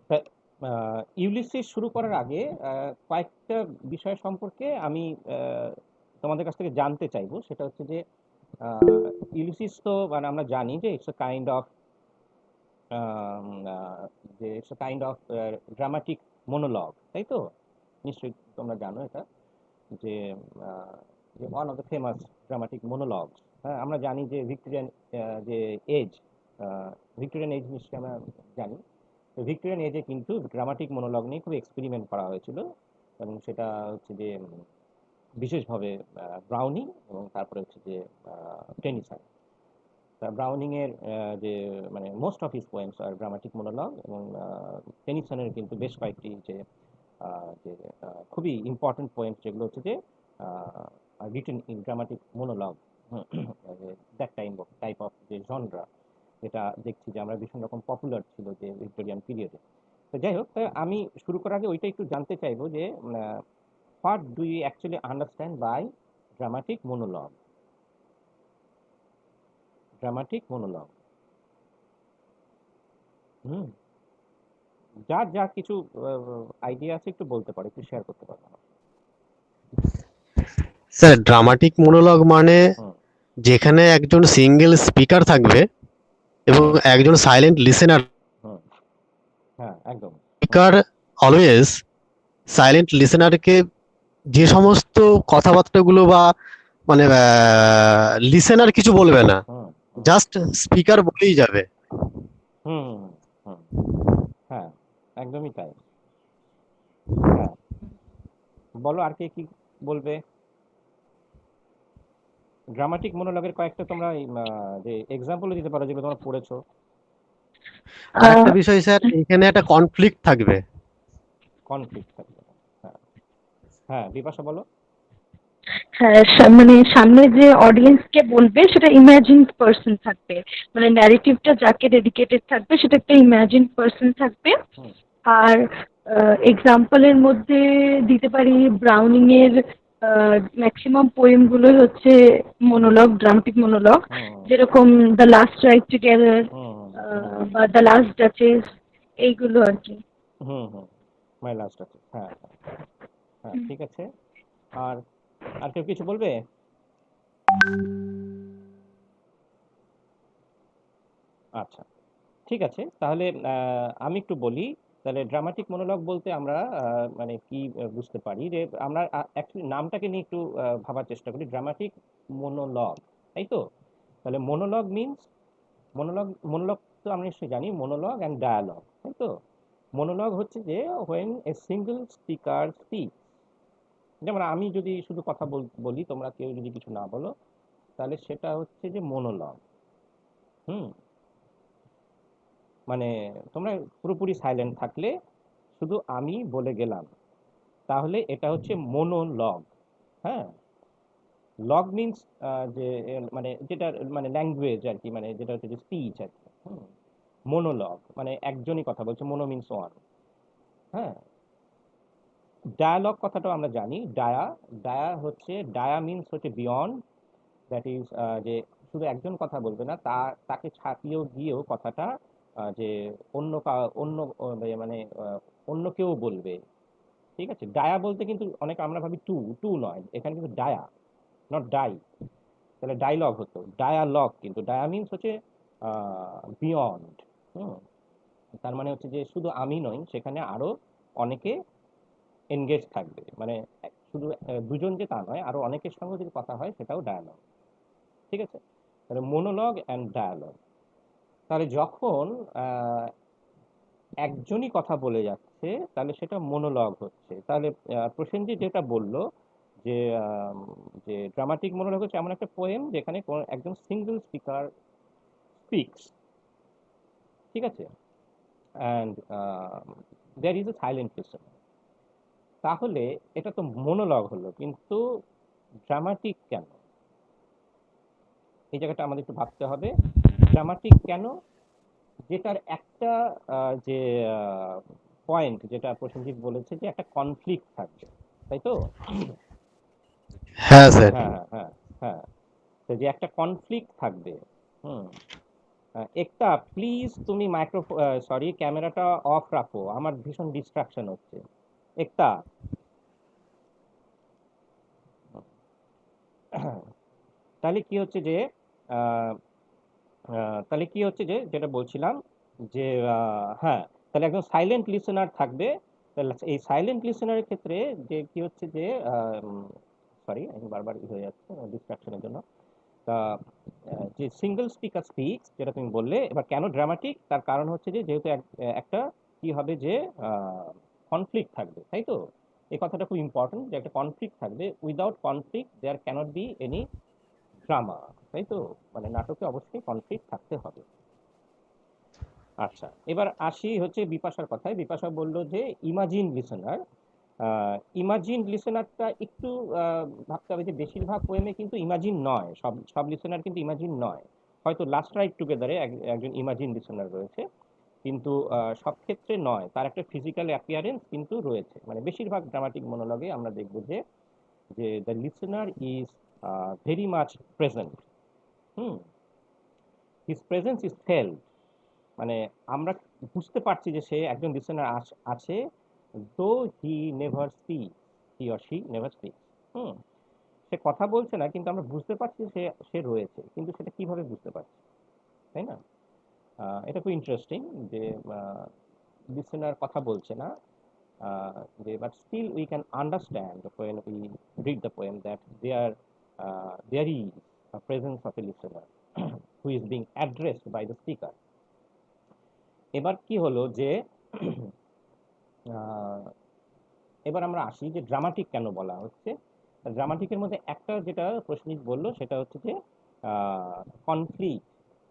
তা ইউলিসিস শুরু করার আগে কয়েকটা বিষয় সম্পর্কে আমি তোমাদের কাছ থেকে জানতে চাইবো। সেটা হচ্ছে যে ইউলিসিস তো মানে আমরা জানি যে it's a kind of um a যে it's a kind of dramatic monologue, তাই তো? নিশ্চয়ই তোমরা জানো এটা যে আ যে one of the famous dramatic monologues. হ্যাঁ, আমরা জানি যে ভিক্টোরিয়ান যে এজ আ ভিক্টোরিয়ান এজ নিশ্চয়ই আমরা জানি। তো ভিক্টোরিয়ান এজে কিন্তু ড্রামাটিক মোনোলগ নিয়ে খুব এক্সপেরিমেন্ট করা হয়েছিল এবং সেটা হচ্ছে যে বিশেষভাবে ব্রাউনিং এবং তারপরে হচ্ছে যে টেনিসন। তা ব্রাউনিং এর যে মানে most of his poems R dramatic মোনোলগ এবং টেনিসনের কিন্তু বেশ কয়েকটি যে খুবই ইম্পর্টেন্ট পোয়েমস যেগুলো হচ্ছে যে written in dramatic মোনোলগ, that type of যে জনরা, যেটা দেখছি যে আমরা ভীষণ রকম পপুলার ছিল যে ভিক্টোরিয়ান পিরিয়ডে। তো যাই হোক, আমি শুরু করার আগে ওইটা একটু জানতে চাইবো যে what do you actually understand by dramatic monologue? Dramatic monologue. হুম, যার যার কিছু আইডিয়া আছে একটু বলতে পারো, একটু শেয়ার করতে পারো আমার। স্যার, ড্রামাটিক মোনোলগ মানে হুম। যেখানে একজন সিঙ্গেল স্পিকার থাকবে এবং হুম। একজন সাইলেন্ট লিসেনার। হুম। হ্যাঁ, একদম। হুম। স্পিকার অলওয়েজ সাইলেন্ট লিসেনারকে যে সমস্ত কথাবার্তাগুলো বা মানে লিসেনার কিছু বলবে না, হুম। হুম। জাস্ট স্পিকার বলেই যাবে। হুম। হুম। হ্যাঁ, একদমই তাই। হ্যাঁ, বলো আর কে কি বলবে। ড্রামাটিক মোনোলগের কয়েকটা তোমরা যে এক্সাম্পল দিতে পারো যেগুলো তোমরা পড়েছো। আর আহ একটা বিষয় স্যার, এখানে একটা কনফ্লিক্ট থাকবে। কনফ্লিক্ট থাকবে। হ্যাঁ। হ্যাঁ, বিপাশা বলো। হ্যাঁ, মানে সামনে যে অডিয়েন্স কে বলবে সেটা ইমাজিন পার্সন থাকবে, মানে ন্যারেটিভটা যাকে ডেডিকেটেড থাকবে সেটা একটা ইমাজিন পার্সন থাকবে। হুম। আর এক্সাম্পলের মধ্যে দিতে পারি ব্রাউনিং এর ম্যাক্সিমাম পোয়েম গুলোই হচ্ছে মনোলগ, ড্রামাটিক মনোলগ, হুম। যেরকম দ্য লাস্ট রাইড টুগেদার হুম। হুম। বা দ্য লাস্ট ডাচেস, এইগুলো আর কি। হুম। হুম। মাই লাস্ট আছে। হ্যাঁ, হ্যাঁ। হ্যাঁ, ঠিক আছে। আর আর কেউ কিছু বলবে? আচ্ছা, ঠিক আছে। তাহলে আমি একটু বলি। তাহলে ড্রামাটিক মনোলগ বলতে আমরা মানে কি বুঝতে পারি যে আমরা অ্যাকচুয়ালি নামটাকে নিয়ে একটু ভাবার চেষ্টা করি। ড্রামাটিক মোনোলগ, তাই তো? তাহলে মোনোলগ মিনস মোনোলগ মোনোলগ তো আমরা নিশ্চয়ই জানি মোনোলগ অ্যান্ড ডায়ালগ, তাই তো? মোনোলগ হচ্ছে যে when a single speaker speak. যেমন আমি যদি শুধু কথা বলি, তোমরা কেউ যদি কিছু না বলো, তাহলে সেটা হচ্ছে যে মোনোলগ। হুম। মানে তোমরা পুরোপুরি সাইলেন্ট থাকলে শুধু আমি বলে গেলাম, তাহলে এটা হচ্ছে মোনোলগ। হ্যাঁ, লগ মিনস যে মানে যেটা মানে ল্যাঙ্গুয়েজ আর কি, মানে যেটা হচ্ছে যে স্পিচ আর কি। মোনোলগ মানে একজনই কথা বলছে, মোনো মিনস ওয়ান। হ্যাঁ, ডায়ালগ কথাটাও আমরা জানি। ডায়া ডায়া হচ্ছে ডায়া মিনস হচ্ছে বিয়ন্ড, দ্যাট ইজ যে শুধু একজন কথা বলবে না, তাকে ছাপিয়েও গিয়েও কথাটা যে অন্য মানে অন্য কেউ বলবে। ঠিক আছে, ডায়া বলতে কিন্তু অনেক আমরা ভাবি টু, টু নয়, এখানে কিন্তু ডায়া, নট ডাই। তাহলে ডায়লগ হতো, ডায়ালগ কিন্তু ডায়া মিনস হচ্ছে বিয়ন্ড। হুম। তার মানে হচ্ছে যে শুধু আমি নই, সেখানে আরো অনেকে এনগেজ থাকবে, মানে শুধু দুজন যে তা নয়, আরো অনেকের সঙ্গে যদি কথা হয় সেটাও ডায়ালগ। ঠিক আছে, তাহলে মোনোলগ অ্যান্ড ডায়ালগ। তাহলে যখন আহ, একজনই কথা বলে যাচ্ছে, তাহলে সেটা মোনোলগ হচ্ছে। তাহলে প্রসেনজিৎ যেটা বললো যে যে ড্রামাটিক মোনোলগ হচ্ছে এমন একটা পোয়েম যেখানে একজন সিঙ্গল স্পিকার স্পিক্স। ঠিক আছে, and there is a silent listen. তাহলে এটা তো মোনোলগ হলো, কিন্তু ড্রামাটিক কেন? এই জায়গাটা আমাদের একটু ভাবতে হবে। ড্রামাটিক কেন? যেটার একটা যে পয়েন্ট যেটা প্রসেনজিৎ বলেছে যে একটা কনফ্লিক্ট থাকবে, তাই তো? হ্যাঁ স্যার। হ্যাঁ, হ্যাঁ, হ্যাঁ। হ্যাঁ, তো যে একটা কনফ্লিক্ট থাকবে। হুম। একতা প্লিজ তুমি সরি ক্যামেরাটা অফ রাখো, আমার ভীষণ ডিস্ট্রাকশন হচ্ছে। একতা তাহলে কি হচ্ছে যে আহ, তাহলে কি হচ্ছে যে যেটা বলছিলাম যে হ্যাঁ, তাহলে একজন সাইলেন্ট লিসেনার থাকবে। তাহলে এই সাইলেন্ট লিসেনারের ক্ষেত্রে যে কি হচ্ছে যে সরি আমি বারবার হয়ে যাচ্ছে ডিস্ট্রাকশনের জন্য। তা যে সিঙ্গেল স্পিকার স্পিচ যেটা তুমি বললে, এবার কেন ড্রামাটিক, তার কারণ হচ্ছে যে যেহেতু একটা কি হবে যে কনফ্লিক্ট থাকবে, তাই তো? এই কথাটা খুব ইম্পর্টেন্ট যে একটা কনফ্লিক্ট থাকবে, without conflict there cannot be any drama, তাই তো? মানে নাটকে অবশ্যই কনফ্লিক্ট থাকতে হবে। আচ্ছা, এবার আসি হচ্ছে বিপাশার কথায়। বিপাশা বলল যে ইমাজিন লিসেনার। ইমাজিন লিসেনারটা একটু ভাবতে হবে যে বেশিরভাগ পোয়েমে কিন্তু ইমাজিন নয়, সব সব লিসেনার কিন্তু ইমাজিন নয়। হয়তো লাস্ট রাইট টুগেদারে একজন ইমাজিন লিসেনার রয়েছে, কিন্তু সব ক্ষেত্রে নয়, তার একটা ফিজিক্যাল অ্যাপিয়ারেন্স কিন্তু রয়েছে। মানে বেশিরভাগ ড্রামাটিক মনোলগে আমরা দেখব যে যে the listener is very much present. Hmm, his presence is felt. মানে আমরা বুঝতে পারছি যে সে একজন লিসেনার আছে, though he never speak, he or she never speak. হুম, সে কথা বলছে না, কিন্তু আমরা বুঝতে পারছি সে সে রয়েছে, কিন্তু সেটা কিভাবে বুঝতে পারছি, তাই না? এটা খুব ইন্টারেস্টিং যে লিসেনার কথা বলছে না, যে but still we can understand when we read the poem that there is a presence of a listener who is being addressed by the speaker. এবার কি হলো যে আহ, এবার আমরা আসি যে ড্রামাটিক কেন বলা হচ্ছে। ড্রামাটিকের মধ্যে একটা যেটা প্রশ্নিক বললো সেটা হচ্ছে যে conflict.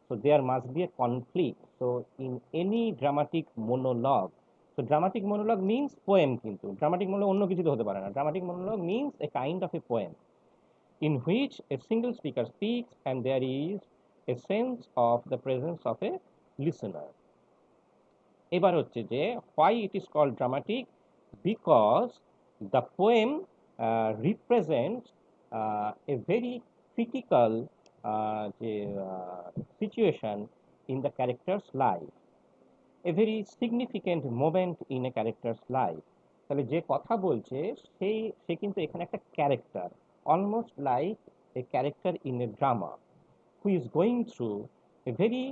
So there must be a conflict, so in any dramatic monologue. তো ড্রামাটিক মোনোলগ মিনস পোয়েম, কিন্তু ড্রামাটিক মোনোলগ অন্য কিছু তো হতে পারে না। Dramatic monologue means a kind of a poem in which a single speaker speaks and there is a sense of the presence of a listener. এবার হচ্ছে যে why it is called dramatic, because the poem represents a very critical যে situation in the character's life, a very significant moment in a character's life. তাহলে যে কথা বলছে সেই সে কিন্তু এখানে একটা character, almost like a character in a drama, who is going through a very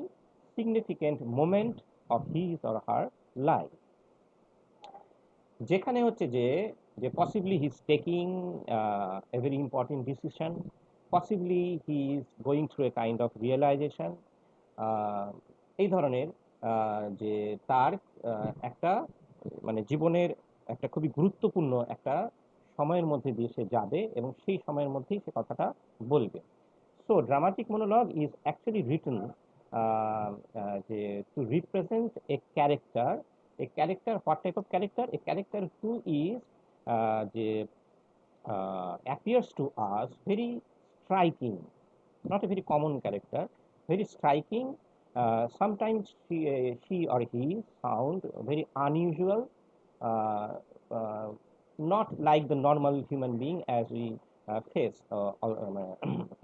significant moment of his or her life, যেখানে হচ্ছে যে যে possibly he is taking a very important decision, possibly he is going through a kind of realisation. এই ধরনের যে তার একটা মানে জীবনের একটা খুবই গুরুত্বপূর্ণ একটা সময়ের মধ্যে দিয়ে সে যাবে এবং সেই সময়ের মধ্যেই সে কথাটা বলবে। So dramatic monologue is actually written যে to represent a character. A character, what type of character? A character who is যে appears to us very striking, not a very common character, very striking. Sometimes she or he sound very unusual, uh, uh, not like the normal human being as we face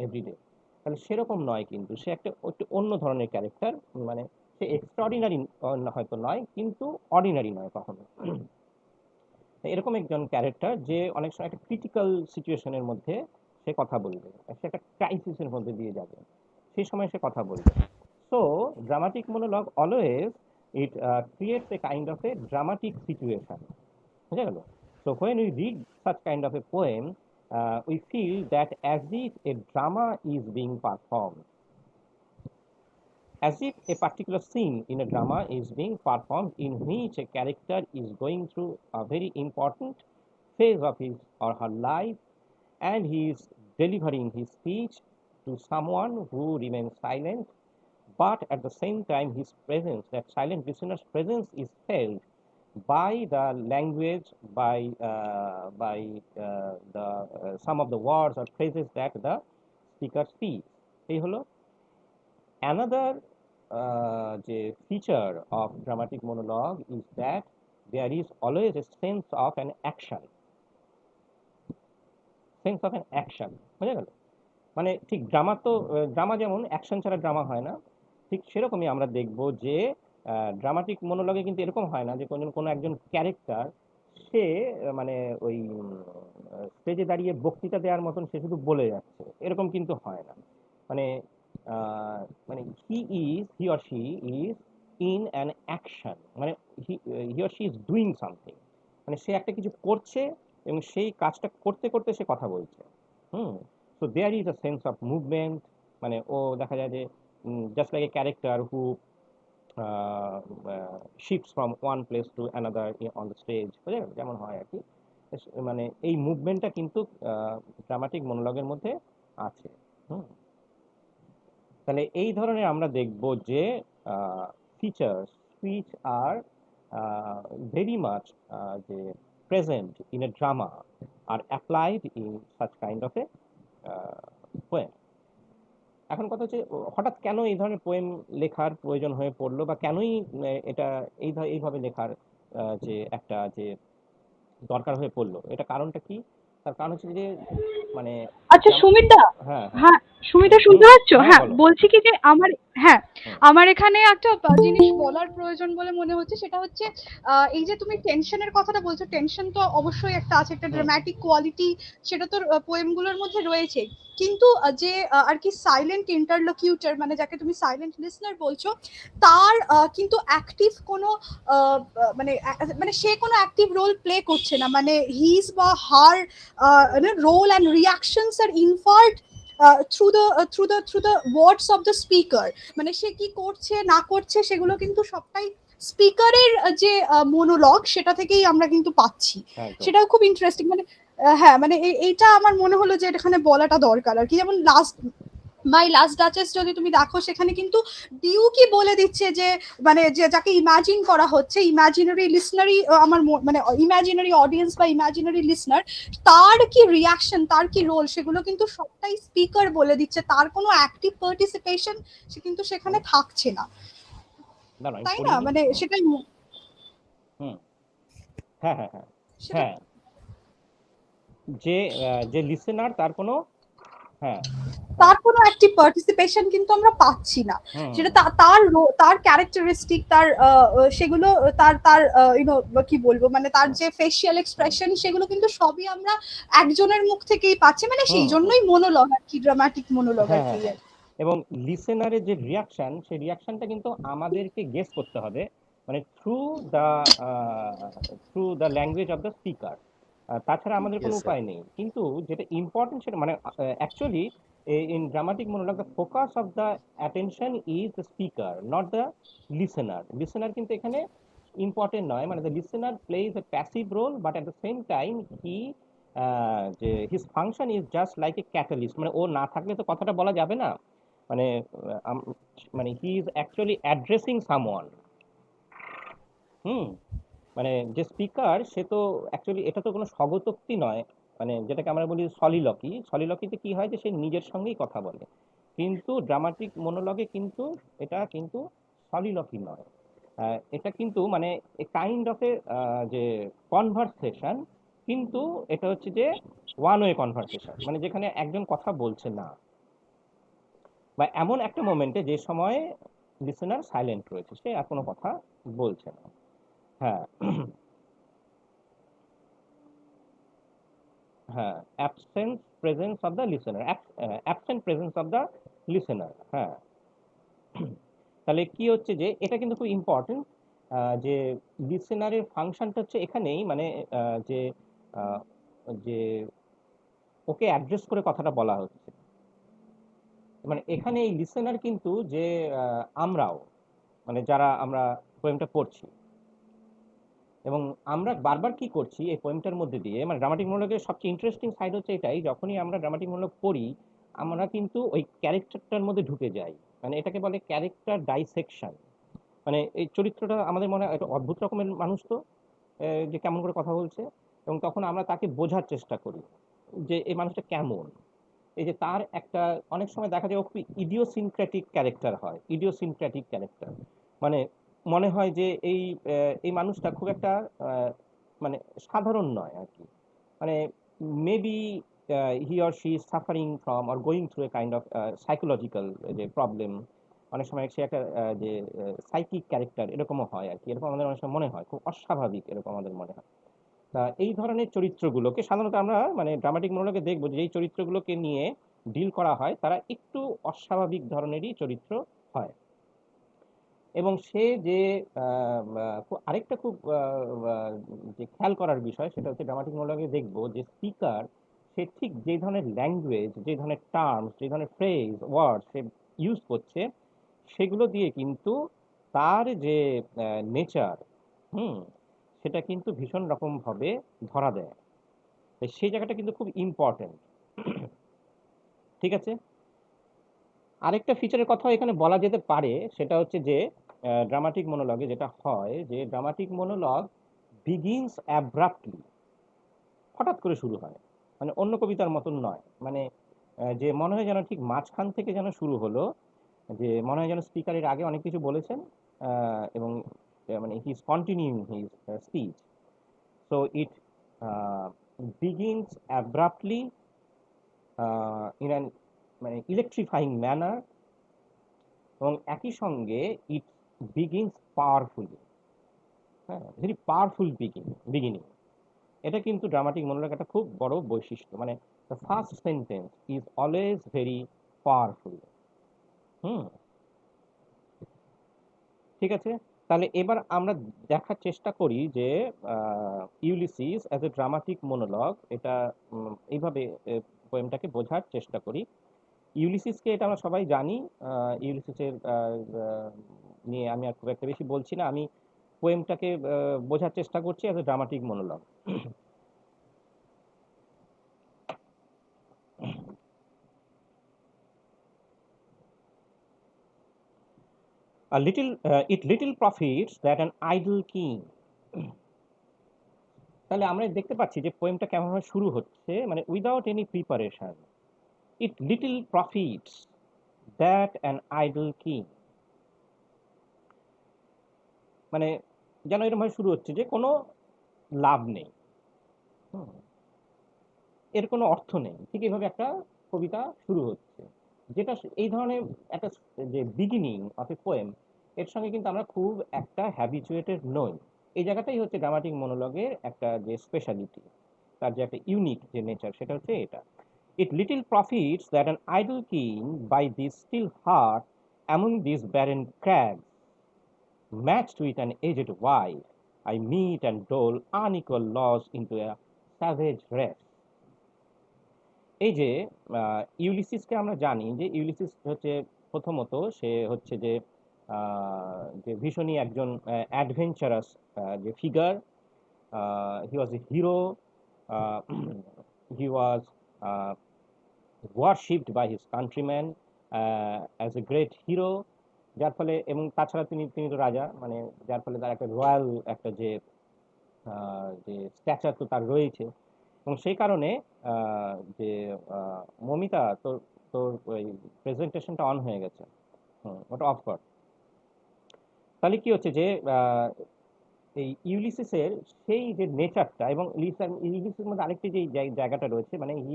every day. তাহলে সেরকম নয়, কিন্তু সে একটা একটু অন্য ধরনের character. মানে সে extraordinary হয়তো নয়, কিন্তু অর্ডিনারি নয় কখনো। এরকম একজন ক্যারেক্টার যে অনেক সময় একটা ক্রিটিক্যাল সিচুয়েশনের মধ্যে সে কথা বলবে, সে একটা ক্রাইসিসের মধ্যে দিয়ে যাবে, সেই সময় সে কথা বলবে। So dramatic monologue always it creates a kind of a dramatic situation, বুঝা গেল? So when we read such kind of a poem, we feel that as if a drama is being perform, as if a particular scene in a drama is being performed in which a character is going through a very important phase of his or her life, and he is delivering his speech to someone who remains silent, but at the same time his presence, that silent listener's presence, is felt by the language, by the some of the words or phrases that the speaker speaks. এই হলো another যে feature of dramatic monologue is that there is always a sense of an action, sense of an action, বুঝা গেল? মানে ঠিক drama তো drama যেমন action ছাড়া ড্রামা হয় না, ঠিক সেরকমই আমরা দেখব যে ড্রামাটিক মনোলগে কিন্তু এরকম হয় না যে কোনো একজন ক্যারেক্টার সে মানে ওই স্টেজে দাঁড়িয়ে বক্তৃতা দেওয়ার মতন সে শুধু বলে যাচ্ছে, এরকম কিন্তু হয় না। মানে আহ, মানে he or she is in an action, মানে he or she is doing something, মানে সে একটা কিছু করছে এবং সেই কাজটা করতে করতে সে কথা বলছে। হুম। So there is a sense of movement, মানে ও দেখা যায় যে just like a character who shifts from one place to another on the stage, যেমন হয় আর কি। মানে এই মুভমেন্টটা কিন্তু ড্রামাটিক মনোলগের মধ্যে আছে। হুম। তাহলে এই ধরনের আমরা দেখব যে features which are very much যে present in a drama are applied in such kind of a poem. এখন কথা হচ্ছে হঠাৎ কেন এই ধরনের পোয়েম লেখার প্রয়োজন হয়ে পড়লো, বা কেনই এটা এইভাবে লেখার যে একটা যে দরকার হয়ে পড়লো, এটা কারণটা কি? তার কারণ হচ্ছে যে মানে আচ্ছা ড্রামা। সুমিতা, হ্যাঁ, হ্যাঁ। হ্যাঁ সুমিতা হুম, হুম। শুনতে পাচ্ছ? হ্যাঁ, হ্যাঁ বলো। বলছি কি যে আমার, হ্যাঁ হুম, আমার এখানে একটা জিনিস বলার প্রয়োজন বলে মনে হচ্ছে, সেটা হচ্ছে এই যে তুমি টেনশনের কথাটা বলছো, টেনশন তো অবশ্যই একটা আছে, একটা হুম, ড্রামাটিক কোয়ালিটি, সেটা তো পোয়েমগুলোর মধ্যে রয়েছে। কিন্তু যে আর কি সাইলেন্ট ইন্টারলোকিউটর, মানে যাকে তুমি সাইলেন্ট লিসনার বলছো, তার কিন্তু অ্যাক্টিভ কোনো মানে মানে সে কোনো অ্যাক্টিভ রোল প্লে করছে না, মানে হিজ বা her role and reactions are inferred through the words of the speaker. মানে সে কি করছে না করছে সেগুলো কিন্তু সবটাই স্পিকারের যে মনোলগ সেটা থেকেই আমরা কিন্তু পাচ্ছি। একদম। সেটাও খুব ইন্টারেস্টিং, মানে হ্যাঁ মানে এইটা আমার মনে হলো যে এখানে বলাটা দরকার আর কি। যেমন মাই লাস্ট ডাচেস যদি তুমি দেখো, সেখানে কিন্তু ডিউকি বলে দিচ্ছে যে মানে যে যাকে ইমাজিন করা হচ্ছে, ইমাজিনারি লিসনারি, আমার মানে ইমাজিনারি অডিয়েন্স বা ইমাজিনারি লিসনার, তার কি রিয়াকশন, তার কি রোল, সেগুলো কিন্তু সবটাই স্পিকার বলে দিচ্ছে, তার কোনো অ্যাক্টিভ পার্টিসিপেশন সে কিন্তু সেখানে থাকছে না, দাঁড়াও, আমি তাই না? পড়িনি। মানে হুম, সেটাই হুম। হ্যাঁ, হ্যাঁ, হ্যাঁ। সেটা হ্যাঁ, যে যে লিসেনার তার কোনো। হ্যাঁ, হ্যাঁ। তার কোনো অ্যাক্টিভ পার্টিসিপেশন কিন্তু আমরা পাচ্ছি না। হুম, হুম, সেটা হুম। তার ক্যারেক্টারিস্টিক, তার সেগুলো, তার তার ইউনো কি বলবো, মানে তার হুম, যে ফেসিয়াল হুম, এক্সপ্রেশন, সেগুলো কিন্তু সবই আমরা একজনের মুখ থেকেই পাচ্ছি, মানে হুম, সেই হুম, হুম। জন্যই মনোলগ আর কি, ড্রামাটিক মনোলগ আর হ্যাঁ, কি। হ্যাঁ, হ্যাঁ। এবং লিসেনারের যে রিয়াকশন, সেই রিয়াকশনটা কিন্তু আমাদেরকে গেস করতে হবে, মানে the through the language of the speaker. তাছাড়া আমাদের কোনো ইয়েস স্যার। উপায় নেই। কিন্তু যেটা ইম্পর্টেন্ট সেটা মানে actually in dramatic monologue the focus of the attention is the speaker, not the listener কিন্তু এখানে ইম্পর্টেন্ট নয়, মানে the listener plays a passive role, but at the same time he যে his function is just like a catalyst, মানে ও না থাকলে তো কথাটা বলা যাবে না। মানে মানে he is actually addressing someone। হুম। মানে যে স্পিকার সে তো অ্যাকচুয়ালি এটা তো কোনো স্বগতোক্তি নয়, মানে যেটাকে আমরা বলি সলিলকি। সলিলকিতে কি হয় যে সে নিজের সঙ্গেই কথা বলে, কিন্তু ড্রামাটিক মনোলগে কিন্তু এটা কিন্তু সলিলকি নয়। এটা কিন্তু মানে এ কাইন্ড অফ এ যে কনভারসেশন, কিন্তু এটা হচ্ছে যে ওয়ান ওয়ে কনভারসেশন, মানে যেখানে একজন কথা বলছে না, বা এমন একটা মোমেন্টে যে সময় লিসেনার সাইলেন্ট রয়েছে, সে আর কোনো কথা বলছে না। হ্যাঁ। হ্যাঁ, absent presence of the listener. হ্যাঁ। তাহলে কি হচ্ছে যে এটা কিন্তু খুব ইম্পর্টেন্ট, যে লিসেনারের ফাংশনটা হচ্ছে এখানেই, মানে যে আহ, যে ওকে অ্যাড্রেস করে কথাটা বলা হচ্ছে, মানে এখানে এই লিসেনার কিন্তু যে আমরাও, মানে যারা আমরা পোয়েমটা পড়ছি, এবং আমরা বারবার কি করছি এই পোয়েমটার মধ্যে দিয়ে, মানে ড্রামাটিক মনোলগের সবচেয়ে ইন্টারেস্টিং সাইড হচ্ছে এটাই, যখনই আমরা ড্রামাটিক মনোলগ পড়ি আমরা কিন্তু ওই ক্যারেক্টারটার মধ্যে ঢুকে যাই, মানে এটাকে বলে ক্যারেক্টার ডাইসেকশন। মানে এই চরিত্রটা আমাদের মনে হয় একটা অদ্ভুত রকমের মানুষ, তো যে কেমন করে কথা বলছে, এবং তখন আমরা তাকে বোঝার চেষ্টা করি যে এই মানুষটা কেমন। এই যে তার একটা অনেক সময় দেখা যায় ও খুব ইডিওসিনক্রেটিক ক্যারেক্টার হয়, ইডিওসিনক্রেটিক ক্যারেক্টার, মানে মনে হয় যে এই মানুষটা খুব একটা মানে সাধারণ নয় আর কি, মানে maybe he or she is suffering from or going through a kind of psychological যে প্রবলেম, অনেক সময় সে একটা যে সাইকিক ক্যারেক্টার এরকমও হয় আর কি, এরকম আমাদের অনেক সময় মনে হয়, খুব অস্বাভাবিক এরকম আমাদের মনে হয়। তা এই ধরনের চরিত্রগুলোকে সাধারণত আমরা মানে ড্রামাটিক মনোলগে দেখবো যে এই চরিত্রগুলোকে নিয়ে ডিল করা হয় তারা একটু অস্বাভাবিক ধরনেরই চরিত্র হয়। এবং সে যে আরেকটা খুব যে খেয়াল করার বিষয় সেটা হচ্ছে ড্রামাটিক মনোলগে দেখবো যে স্পিকার সে ঠিক যে ধরনের ল্যাঙ্গুয়েজ, যে ধরনের টার্মস, যে ধরনের ফ্রেজ ওয়ার্ড সে ইউজ করছে সেগুলো দিয়ে কিন্তু তার যে নেচার, হুম, সেটা কিন্তু ভীষণ রকম ভাবে ধরা দেয়। তো সেই জায়গাটা কিন্তু খুব ইম্পর্টেন্ট। ঠিক আছে, আরেকটা ফিচারের কথাও এখানে বলা যেতে পারে, সেটা হচ্ছে যে ড্রামাটিক মনোলগে যেটা হয় যে ড্রামাটিক মনোলগ বিগিনস অ্যাব্রাপ্টলি, হঠাৎ করে শুরু হয়, মানে অন্য কবিতার মতন নয়, মানে যে মনে হয় যেন ঠিক মাঝখান থেকে যেন শুরু হলো, যে মনে হয় যেন স্পিকারের আগে অনেক কিছু বলেছেন এবং মানে he is continuing his speech, so it begins abruptly in an মানে ইলেকট্রিফাইং ম্যানার, এবং একই সঙ্গে ইট বিগিনস পাওয়ারফুলি, হ্যাঁ, ভেরি পাওয়ারফুল বিগিনিং। এটা কিন্তু ড্রামাটিক মনোলগ একটা খুব বড় বৈশিষ্ট্য, মানে the first sentence is always very powerful. হুম, ঠিক আছে, তাহলে এবার আমরা দেখার চেষ্টা করি যে Ulysses as a dramatic monologue, এটা এইভাবে পোয়েমটাকে বোঝার চেষ্টা করি। ইউলিসিসকে এটা আমরা সবাই জানি, ইউলিসিসের নিয়ে আমি আর খুব একটা বেশি বলছি না, আমি পোয়েমটাকে বোঝার চেষ্টা করছি as a dramatic monologue. It little profits that an idle king. তাহলে আমরা দেখতে পাচ্ছি যে পোয়েমটা কেমনভাবে শুরু হচ্ছে, মানে without any preparation. It little profits that an idle king, মানে যেন এরকম ভাবে শুরু হচ্ছে যে কোনো লাভ নেই, হুম, এর কোনো অর্থ নেই, ঠিক এইভাবে একটা কবিতা শুরু হচ্ছে, যেটা এই ধরনের একটা যে বিগিনিং অফ এ পোয়েম, এর সঙ্গে কিন্তু আমরা খুব একটা হ্যাবিচুয়েটেড নই। এই জায়গাটাই হচ্ছে ড্রামাটিক মনোলগের একটা যে স্পেশালিটি, তার যে একটা ইউনিক যে নেচার, সেটা হচ্ছে এটা। It little profits that an idle king by this still hearth among this barren crags matched with an aged wife, I meet and dole unequal laws into a savage race. এই যে ইউলিসিসকে আমরা জানি যে Ulysses হচ্ছে প্রথমত সে হচ্ছে যে ভীষণই একজন অ্যাডভেঞ্চারাস যে figure, he was A hero, he was worshipped by his countrymen as a great hero, যার ফলে, এবং তাছাড়া তিনি তিনি তো রাজা, মানে যার ফলে তার একটা রয়্যাল একটা যে স্ট্যাচার তো তার রয়েছে। এবং সেই কারণে যে মমিতা, তোর তোর ওই প্রেজেন্টেশনটা অন হয়ে গেছে, ওটা অফ কর। তাহলে কি হচ্ছে যে এই ইউলিসিসের সেই যে নেচারটা, এবং ইউলিসিসের মধ্যে আরেকটি যে জায়গাটা রয়েছে, মানে he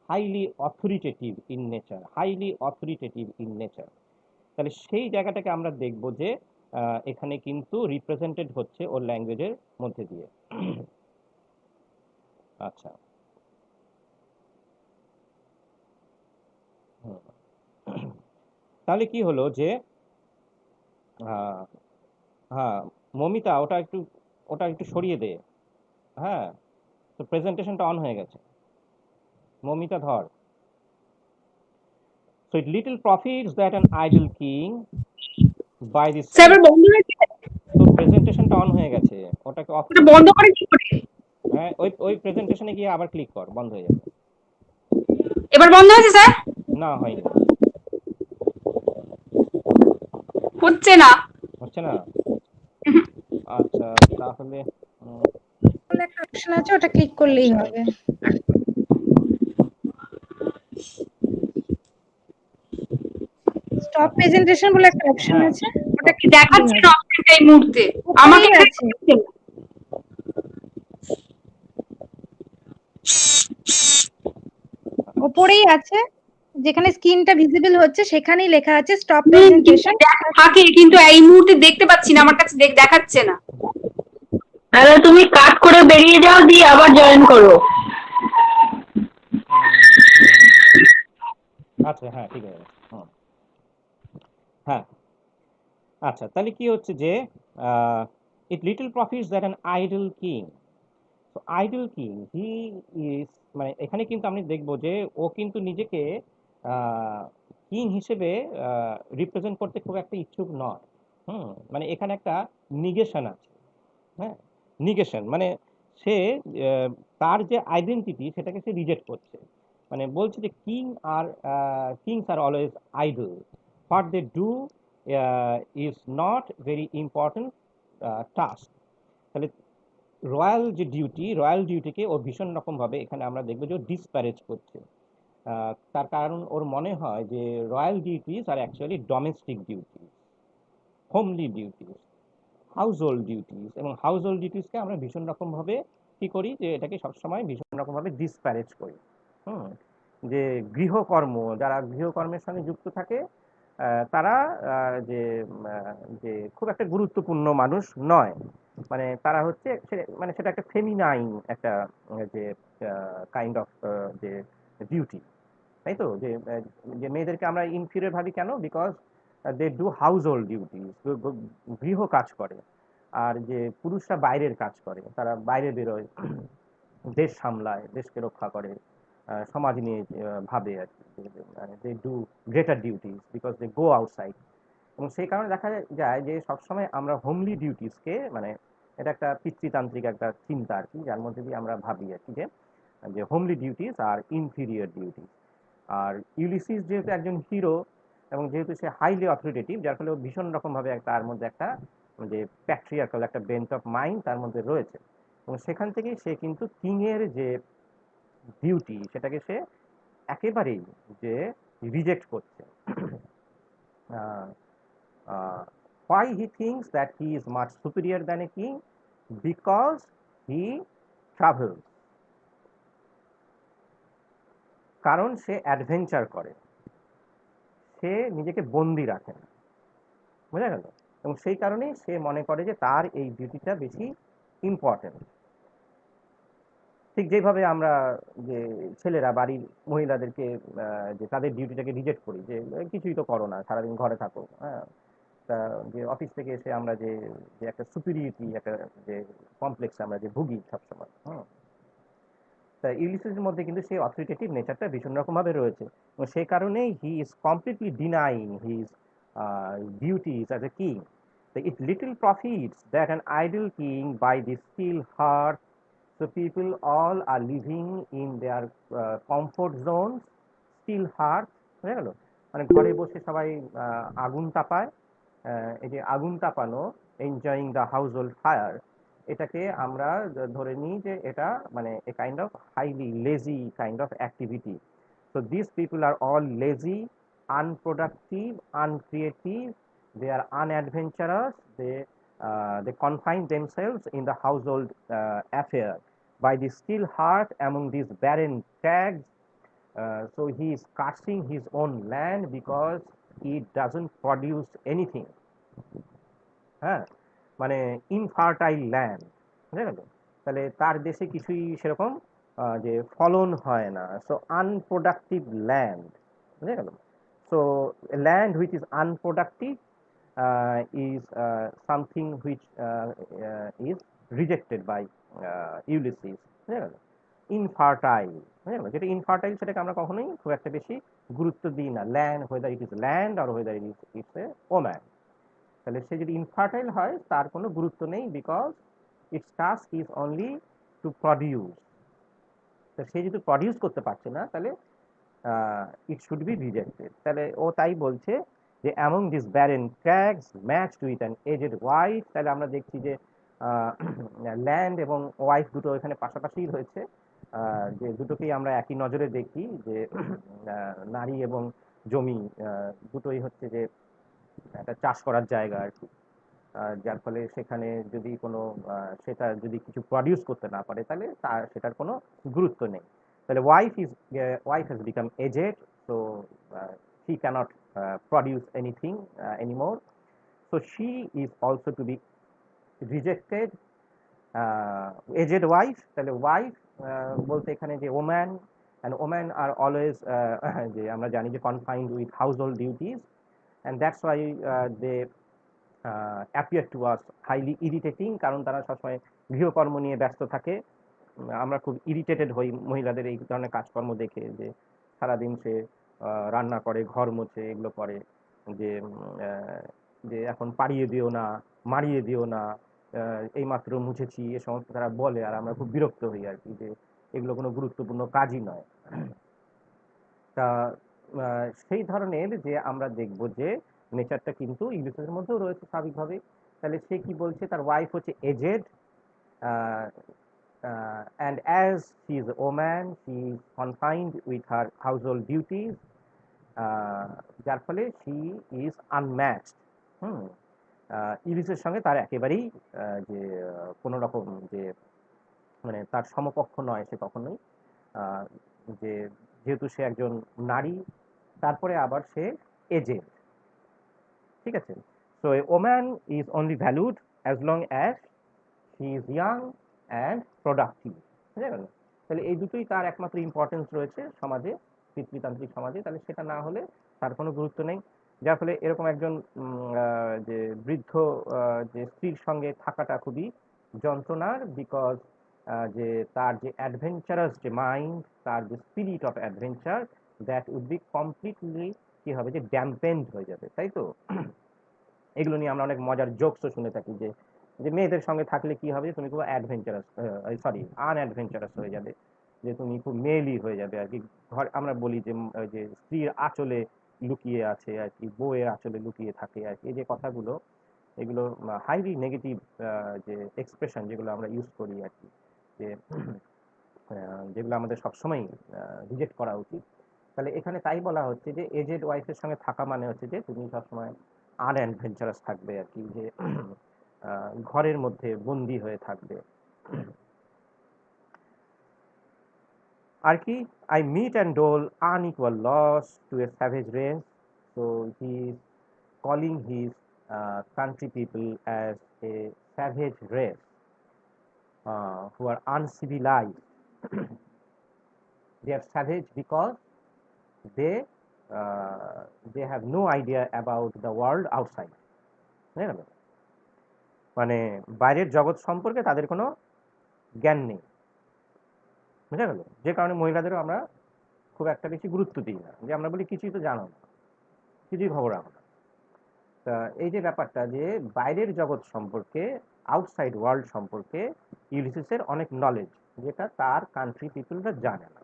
highly authoritative in nature, highly authoritative in nature. তাহলে সেই জায়গাটাকে আমরা দেখব যে এখানে কিন্তু রিপ্রেজেন্টেড হচ্ছে ওর ল্যাঙ্গুয়েজের মধ্যে দিয়ে। আচ্ছা, তাহলে কি হলো যে হ্যাঁ, মমিতা ওটা একটু সরিয়ে দে। হ্যাঁ, তো প্রেজেন্টেশনটা অন হয়ে গেছে, মমিতা ধর। So it little profits that an idle king by this, sir বন্ধ হয়েছে, তো প্রেজেন্টেশনটা অন হয়ে গেছে, ওটাকে অফ ওটা কর। বন্ধ করে কি করে? হ্যাঁ, ওই প্রেজেন্টেশনে গিয়ে আবার ক্লিক কর, বন্ধ হয়ে যাবে। এবার বন্ধ হয়েছে স্যার? না, হয়নি, হচ্ছে না। হচ্ছে না। আচ্ছা, তাহলে বলে একটা অপশন আছে, ওটা ক্লিক করলেই হবে। স্টপ প্রেজেন্টেশন বলে একটা অপশন হ্যাঁ, আছে, ওটা কি দেখাচ্ছে না অপশনটা এই মুহূর্তে উপরেই আমাকে আছে। উপরেই আছে, যেখানে স্ক্রিনটা ভিজিবল হচ্ছে সেখানেই লেখা আছে স্টপ কিন্তু প্রেজেন্টেশন। থাকে, কিন্তু এই মুহূর্তে দেখতে পাচ্ছি না, আমার কাছে দেখাচ্ছে না। তাহলে তুমি কাট করে বেরিয়ে যাও, দিয়ে আবার জয়েন করো। হুম, হুম, হুম। আচ্ছা, হ্যাঁ, ঠিক আছে। হুম, হ্যাঁ, আচ্ছা, তাহলে কি হচ্ছে যে ইট little profits that an idle king. তো আইডল কিং হি ইজ, মানে এখানে কিন্তু আমি দেখবো যে ও কিন্তু নিজেকে কিং হিসেবে রিপ্রেজেন্ট করতে খুব একটা ইচ্ছুক নয়। মানে এখানে একটা নিগেশন আছে। হ্যাঁ, নিগেশন মানে সে তার যে আইডেন্টিটি সেটাকে সে রিজেক্ট করছে। মানে বলছে যে kings are always idle, what they do is not very important task. তাহলে রয়্যাল ডিউটিকে ও ভীষণ রকমভাবে এখানে আমরা দেখবো যে ও ডিসপ্যারেজ করছে। তার কারণ ওর মনে হয় যে royal duties are actually domestic duty, homely duties, household duties. এবং হাউস হোল্ড ডিউটিসকে আমরা ভীষণ রকমভাবে কি করি, যে এটাকে সবসময় ভীষণ রকমভাবে ডিসপ্যারেজ করি। হুম, যে গৃহকর্ম, যারা গৃহকর্মের সঙ্গে যুক্ত থাকে তারা যে খুব একটা গুরুত্বপূর্ণ মানুষ নয়। মানে তারা হচ্ছে মানে সেটা একটা ফেমিনাইন একটা যে কাইন্ড অফ যে ডিউটি, তাই তো? যে মেয়েদেরকে আমরা ইনফিরিয়র ভাবি কেন? Because they do household duty, গৃহ কাজ করে। আর যে পুরুষরা বাইরের কাজ করে, তারা বাইরে বেরোয়, দেশ সামলায়, দেশকে রক্ষা করে, সমাজ নিয়ে ভাবে আর কি। They do greater duties because they go outside. এবং সেই কারণে দেখা যায় যে সবসময় আমরা হোমলি ডিউটিসকে, মানে এটা একটা পিতৃতান্ত্রিক একটা চিন্তা আর কি, যার মধ্যে দিয়ে আমরা ভাবি আর কি যে হোমলি ডিউটিস আর ইনফিরিয়র ডিউটিস। আর ইউলিসিস যেহেতু একজন হিরো, এবং যেহেতু সে হাইলি অথরিটেটিভ, যার ফলে ও ভীষণ রকমভাবে তার মধ্যে একটা যে প্যাট্রিয়ার্কাল একটা বেন্ট অফ মাইন্ড তার মধ্যে রয়েছে। এবং সেখান থেকেই সে কিন্তু কিংয়ের যে ডিউটি সেটাকে সে একেবারেই যে রিজেক্ট করছে। Why he thinks that he is much superior than a king? Because he travels. কারণ সে অ্যাডভেঞ্চার করে, সে নিজেকে বন্দি রাখে না। বোঝা গেল? এবং সেই কারণেই সে মনে করে যে তার এই ডিউটিটা বেশি ইম্পর্টেন্ট। ঠিক যেভাবে আমরা যে ছেলেরা বাড়ির মহিলাদেরকে যে তাদের ডিউটিটাকে রিজেক্ট করি, যে কিছুই তো করো না, সারাদিন ঘরে থাকো, হ্যাঁ, তা যে অফিস থেকে এসে আমরা যে যে একটা সুপিরিয়রিটি, একটা যে কমপ্লেক্স আমরা যে ভুগি সবসময়। তা ইউলিসিসের মধ্যে কিন্তু সেই অথরিটেটিভ নেচারটা ভীষণ রকমভাবে রয়েছে, এবং সেই কারণেই he is completely denying his duties as a king. It little profits that an idle king by the still hearth. So people all are living in their comfort zones, still hearth. বুঝা গেল? মানে ঘরে বসে সবাই আগুন তাপায়। এই যে আগুন তাপানো, enjoying the household fire, এটাকে আমরা ধরে নিই যে এটা মানে a kind of highly lazy kind of activity. So this people are all lazy, unproductive, uncreative, they are unadventurous, they confine themselves in the household affair by the still heart among these barren crags. So he is cursing his own land because it doesn't produce anything. হ্যাঁ, মানে infertile land. বুঝা গেল? তাহলে তার দেশে কিছুই সেরকম যে ফলন হয় না। So unproductive land. বুঝা গেল? So land which is unproductive is something which is rejected by Ulysses. বুঝা গেল? ইনফার্টাইল, বুঝা গেল? যেটা ইনফার্টাইল সেটাকে আমরা কখনোই খুব একটা বেশি গুরুত্ব দিই না। Land, whether it is land or whether it's a woman. তাহলে সে যদি ইনফার্টাইল হয় তার কোনো গুরুত্ব নেই, because it's task is only to produce. তো সে যদি প্রডিউস করতে পারছে না, তাহলে ইট শুড বি রিজেক্টেড। তাহলে ও তাই বলছে যে among this barren crags matched with an aged wife. তাহলে আমরা দেখছি যে ল্যান্ড এবং ওয়াইফ দুটো এখানে পাশাপাশি রয়েছে, যে দুটোকেই আমরা একই নজরে দেখি, যে নারী এবং জমি দুটোই হচ্ছে যে একটা চাষ করার জায়গা আর কি। যার ফলে সেখানে যদি কোনো সেটা যদি কিছু প্রডিউস করতে না পারে, তাহলে সেটার কোনো গুরুত্ব নেই। তাহলে wife has become aged, so she cannot produce anything anymore, so she is also to be rejected. Aged wife, তাহলে ওয়াইফ বলতে এখানে যে woman, and woman are always যে আমরা জানি যে confined with household duties, and that's why they appear to us highly irritating, কারণ তারা সবসময় গৃহকর্ম নিয়ে ব্যস্ত থাকে। আমরা খুব ইরিটেটেড হই মহিলাদের এই ধরনের কাজকর্ম দেখে, যে সারাদিন সে রান্না করে, ঘর মোছে, এগুলো করে, যে যে এখন পাড়িয়ে দিও না, মারিয়ে দিও না, এইমাত্র মুছেছি, এ সমস্ত তারা বলে, আর আমরা খুব বিরক্ত হই আর কি, যে এগুলো কোনো গুরুত্বপূর্ণ কাজই নয়। তা সেই ধরনের যে আমরা দেখব যে নেচারটা কিন্তু ইংলিশের মধ্যেও রয়েছে স্বাভাবিকভাবে। তাহলে সে কি বলছে, তার ওয়াইফ হচ্ছে AZ, and as she is a woman, she is confined with her household duties, যার ফলে she is unmatched। ইলিসের সঙ্গে তার একেবারেই যে কোনো রকম যে মানে তার সমকক্ষ নয় সে কখনোই, যে যেহেতু সে একজন নারী, তারপরে আবার সে এজেড, ঠিক আছে। So a woman is only valued as long as she is young and productive, বুঝা গেল? তাহলে এই দুটোই তার একমাত্র ইম্পর্টেন্স রয়েছে সমাজে, পিতৃতান্ত্রিক সমাজে, তাহলে সেটা না হলে তার কোনো গুরুত্ব নেই। যার ফলে এরকম একজন যে বৃদ্ধ যে স্ত্রীর সঙ্গে থাকাটা খুবই যন্ত্রণার, বিকজ যে তার যে অ্যাডভেঞ্চারাস যে মাইন্ড, তার যে spirit of adventure, that would be completely কি হবে, যে ড্যাম্পেন্ড হয়ে যাবে, তাই তো? এগুলো নিয়ে আমরা অনেক মজার জোকসও শুনে থাকি, যে যে মেয়েদের সঙ্গে থাকলে কি হবে, তুমি খুব অ্যাডভেঞ্চারাস, সরি আনঅ্যাডভেঞ্চারাস হয়ে যাবে, যে তুমি খুব মেয়েলি হয়ে যাবে আর কি। ঘর আমরা বলি যে যে স্ত্রীর আঁচলে লুকিয়ে আছে আর কি, বউয়ের আঁচলে লুকিয়ে থাকে আর কি, এই যে কথাগুলো, এগুলো হাইলি নেগেটিভ যে এক্সপ্রেশন যেগুলো আমরা ইউজ করি আর কি, যে যেগুলো আমাদের সবসময় রিজেক্ট করা উচিত। তাহলে এখানে তাই বলা হচ্ছে যে এজেড ওয়াইফের সঙ্গে থাকা মানে হচ্ছে যে তুমি সবসময় আনঅ্যাডভেঞ্চারাস থাকবে আর কি, যে ঘরের মধ্যে বন্দি হয়ে থাকবে আর কি। I meet and dole unequal loss to a savage race, so he is calling his country people as a savage race, who are uncivilized. They are savage because they have no idea about the world outside, বুঝা গেল? মানে বাইরের জগৎ সম্পর্কে তাদের কোনো জ্ঞান নেই, বুঝা গেল? যে কারণে মহিলাদেরও আমরা খুব একটা বেশি গুরুত্ব দিই না, যে আমরা বলি কিছুই তো জানো না, কিছুই খবর রাখো না। তা এই যে ব্যাপারটা, যে বাইরের জগৎ সম্পর্কে, আউটসাইড ওয়ার্ল্ড সম্পর্কে ইউলিসিসের অনেক নলেজ, যেটা তার কান্ট্রি পিপলরা জানে না।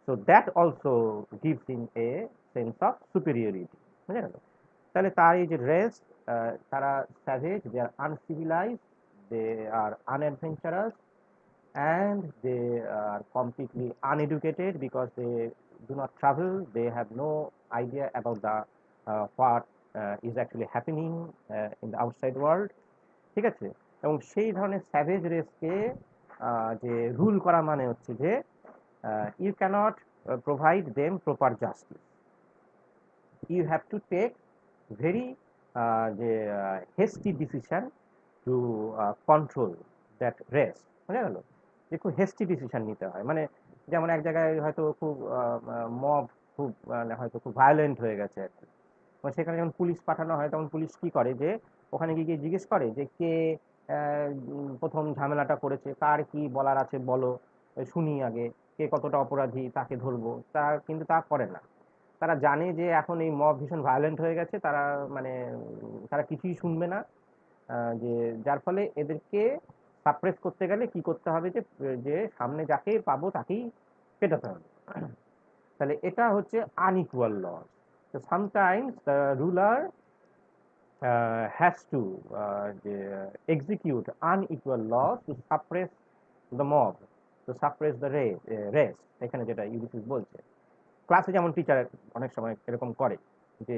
So that also gives him a sense of superiority, বুঝা গেল? তাহলে তার এই যে রেস, তারা savage, they are uncivilised, they are unadventurous, and they are completely uneducated because they do not travel, they have no idea about the what is actually happening in the outside world, ঠিক আছে? এবং সেই ধরনের savage রেসকে যে rule করা মানে হচ্ছে যে you cannot provide them proper justice, you have to take very যে hasty decision to control that race, বুঝা গেল? যে খুব হেস্টি ডিসিশন নিতে হয়, মানে যেমন এক জায়গায় হয়তো খুব মব খুব মানে হয়তো খুব ভায়োলেন্ট হয়ে গেছে আর কি, সেখানে যখন পুলিশ পাঠানো হয় তখন পুলিশ কি করে, যে ওখানে গিয়ে জিজ্ঞেস করে যে কে প্রথম ঝামেলাটা করেছে, কার কি বলার আছে বলো, শুনি আগে, কে কতটা অপরাধী তাকে ধরবো, তা কিন্তু তা করে না। তারা জানে যে এখন এই মব ভীষণ ভায়োলেন্ট হয়ে গেছে, তারা মানে তারা কিছুই শুনবে না, যে যার ফলে এদেরকে সাপ্রেস করতে গেলে কি করতে হবে, যে যে সামনে যাকে পাবো তাকেই পেটাতে হবে। তাহলে এটা হচ্ছে আনইকুয়াল লস। তো sometimes the ruler has to যে execute unequal laws to suppress the mob, to suppress the race, এখানে যেটা ইউলিসিস বলছে। ক্লাসে যেমন টিচার অনেক সময় এরকম করে, যে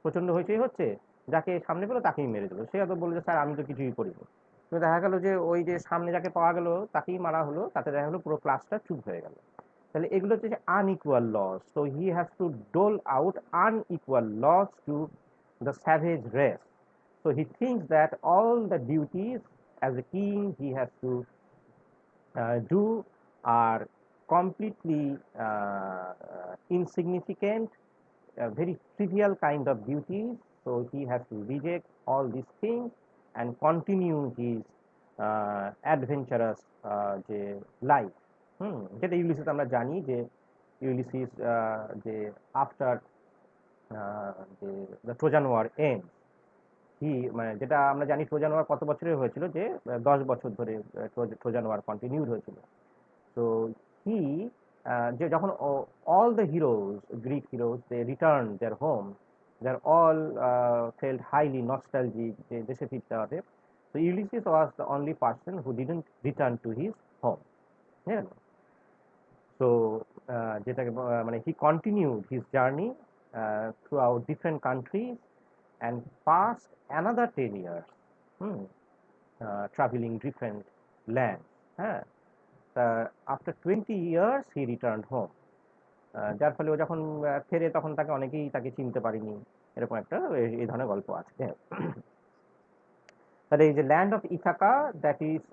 প্রচন্ড হইচই হচ্ছে, যাকে সামনে পেলো তাকেই মেরে দিল, সে হয়তো বললো যে স্যার আমি তো কিছুই করিনি, কিন্তু দেখা গেল যে ওই যে সামনে যাকে পাওয়া গেল তাকেই মারা হলো, তাতে দেখা গেলো পুরো ক্লাসটা চুপ হয়ে গেল। তাহলে এগুলো হচ্ছে unequal laws, so he has to dole out unequal laws to the savage race. So he thinks that all the duties as a king he has to do are completely insignificant, very trivial kind of duties. So he has to reject all these things and continue his adventurous যে life. যেটা Ulysses আমরা জানি যে Ulysses যে after যে the Trojan war and, মানে যেটা আমরা জানি ট্রোজান ওয়ার কত বছরের হয়েছিল, যে 10 বছর ধরে ট্রোজান ওয়ার কন্টিনিউড হয়েছিল. তো হি যে যখন all the heroes, Greek heroes, they returned their home, they're all felt highly nostalgic যে দেশে ফিরতে হবে. So Ulysses was the only person who didn't return to his home. Yeah. So যেটাকে মানে he continued his journey throughout different countries and passed another 10 years traveling different lands. হ্যাঁ, after 20 years he returned home. যার ফলে ও যখন ফেরে তখন তাকে অনেকেই তাকে চিনতে পারেনি, এরকম একটা এই ধরনের গল্প আছে. তাহলে এই যে land of Ithaca, that is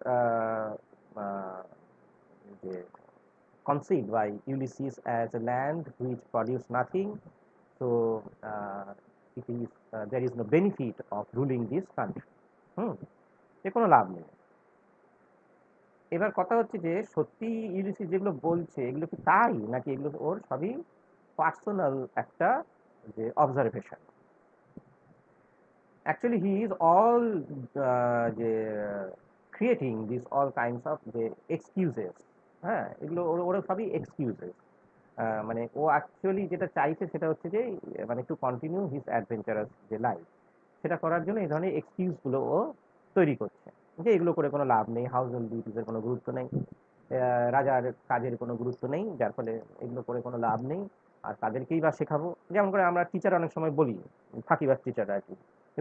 conceived by Ulysses as a land which produced nothing. So it is there is no benefit of ruling this country. এর কোনো লাভ নেই. এবার কথা হচ্ছে যে সত্যি ইউলিসিস যেগুলো বলছে এগুলো কি তাই, নাকি এগুলো ওর সবই পার্সোনাল একটা যে observation. Actually he is all যে creating this all kinds of যে এক্সকিউজেস. হ্যাঁ, এগুলো ওরা সবই এক্সকিউজেস. মানে ও অ্যাকচুয়ালি যেটা চাইছে সেটা হচ্ছে যে মানে টু কন্টিনিউ হিজ অ্যাডভেঞ্চারাস যে লাইফ, সেটা করার জন্য এই ধরনের এক্সকিউজগুলো ও তৈরি করছে, যে এগুলো করে কোনো লাভ নেই, হাউস হোল্ড ডিউটিসের কোনো গুরুত্ব নেই, রাজার কাজের কোনো গুরুত্ব নেই, যার ফলে এগুলো করে কোনো লাভ নেই, আর তাদেরকেই বা শেখাবো. যেমন করে আমরা টিচার অনেক সময় বলি, ফাঁকিবাজ টিচার আর কি,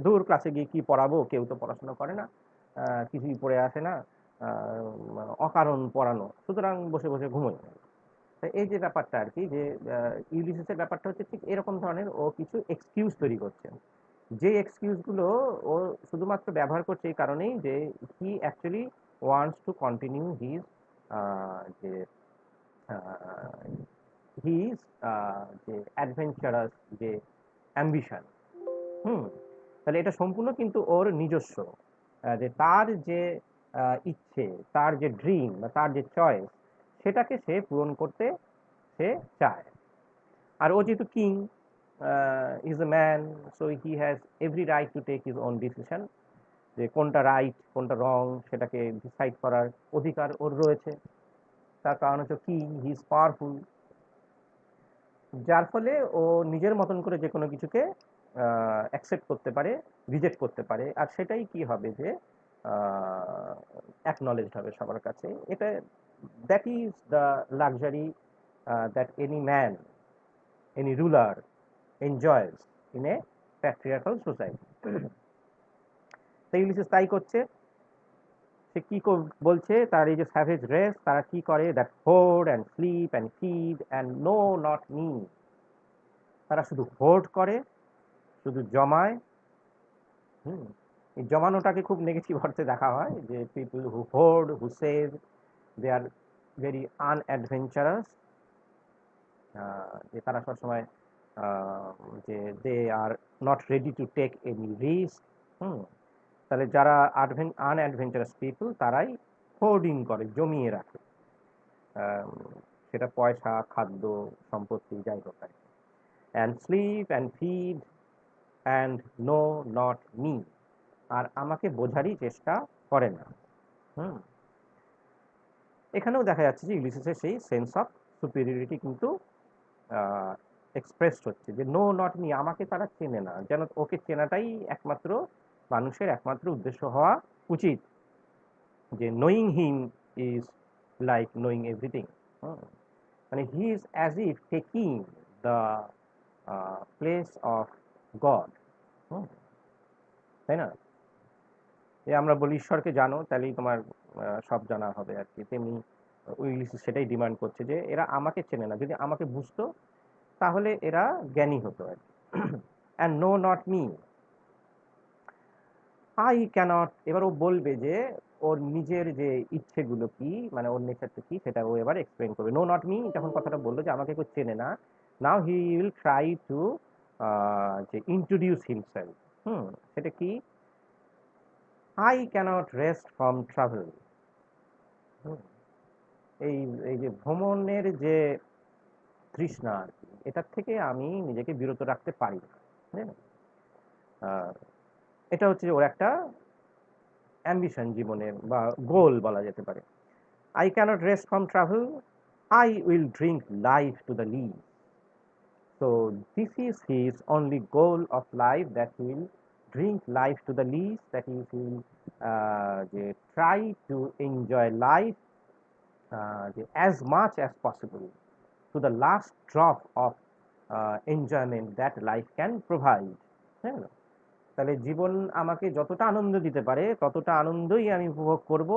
দূর ক্লাসে গিয়ে কি পড়াবো, কেউ তো পড়াশোনা করে না, কিছুই পড়ে আসে না, অকারণ পড়ানো, সুতরাং বসে বসে ঘুমোয়. এই যে ব্যাপারটা আর কি, যে ইউলিসিসের ব্যাপারটা হচ্ছে ঠিক এরকম ধরনের, ও কিছু এক্সকিউজ তৈরি করছে, যে এক্সকিউজগুলো ও শুধুমাত্র ব্যবহার করছে এই কারণেই যে হি actually wants to continue his যে হিজ যে অ্যাডভেঞ্চারাস যে অ্যাম্বিশন. তাহলে এটা সম্পূর্ণ কিন্তু ওর নিজস্ব, যে তার যে ইচ্ছে, তার যে ড্রিম বা তার যে চয়েস, সেটাকে সে পূরণ করতে সে চায়. আর ও যেহেতু king, is a man, so he has every right to take his own decision, যে কোনটা রাইট কোনটা রং সেটাকে ডিসাইড করার অধিকার ওর রয়েছে. তার কারণ হচ্ছে কিং, হি ইজ পাওয়ারফুল, যার ফলে ও নিজের মতন করে যে কোনো কিছুকে অ্যাকসেপ্ট করতে পারে, রিজেক্ট করতে পারে, আর সেটাই কি হবে যে অ্যাকনলেজড হবে সবার কাছে. এটা that is the luxury that any man, any ruler enjoys in a patriarchal society. তাই ইউলিসিস তাই করছে. সে কি বলছে, তার এই যে স্যাভেজ রেস, তারা কি করে, that hoard and sleep and feed and know not me. তারা শুধু হোর্ড করে, শুধু জমায়. এই জমানোটাকে খুব নেগেটিভ অর্থে দেখা হয়, যে people who hoard, who save, they are very unadventurous, যে তারা সবসময় যে they are not ready to take any risk. তাহলে যারা আনঅ্যাডভেঞ্চারাস পিপল তারাই হোর্ডিং করে, জমিয়ে রাখে, সেটা পয়সা, খাদ্য, সম্পত্তি, যাই হোক আর কি. And sleep and feed and know not me, আর আমাকে বোঝারই চেষ্টা করে না. এখানেও দেখা যাচ্ছে যে ইউলিসিসের সেই সেন্স অফ সুপিরিয়রিটি কিন্তু এক্সপ্রেসড হচ্ছে, যে নো নট মি, আমাকে তারা চেনে না, যেন ওকে চেনাটাই একমাত্র মানুষের একমাত্র উদ্দেশ্য হওয়া উচিত, যে knowing him is like knowing everything. মানে he is as if taking the place of God. তাই না? আমরা বলি ঈশ্বরকে জানো, তাহলেই তোমার সব জানা হবে আর কি, তেমনি ইউলিসিস সেটাই ডিমান্ড করছে যে এরা আমাকে চেনে না, যদি আমাকে বুঝতো তাহলে এরা জ্ঞানী হতো আর কি। And know not me, I cannot, এবার ও বলবে যে ওর নিজের যে ইচ্ছেগুলো কি, মানে ওর নেচারটা কি, সেটা ও এবার এক্সপ্লেন করবে। নো নট মি যখন কথাটা বললো যে আমাকে কেউ চেনে না, now he will try to যে ইন্ট্রোডিউস হিমসেলফ। সেটা কি, I cannot rest from travel. এই এই যে ভ্রমণের যে তৃষ্ণা আর কি, এটার থেকে আমি নিজেকে বিরত রাখতে পারি না, বুঝলেন? আহ, এটা হচ্ছে যে ওর একটা অ্যাম্বিশন জীবনের, বা গোল বলা যেতে পারে। I cannot rest from travel. I will drink life to the lees. So this is his only goal of life, that he will drink life to the lees, that he will try to enjoy life as much as possible, to the last drop of enjoyment that life can provide. হ্যাঁ, তাহলে জীবন আমাকে যতটা আনন্দ দিতে পারে ততটা আনন্দই আমি উপভোগ করব,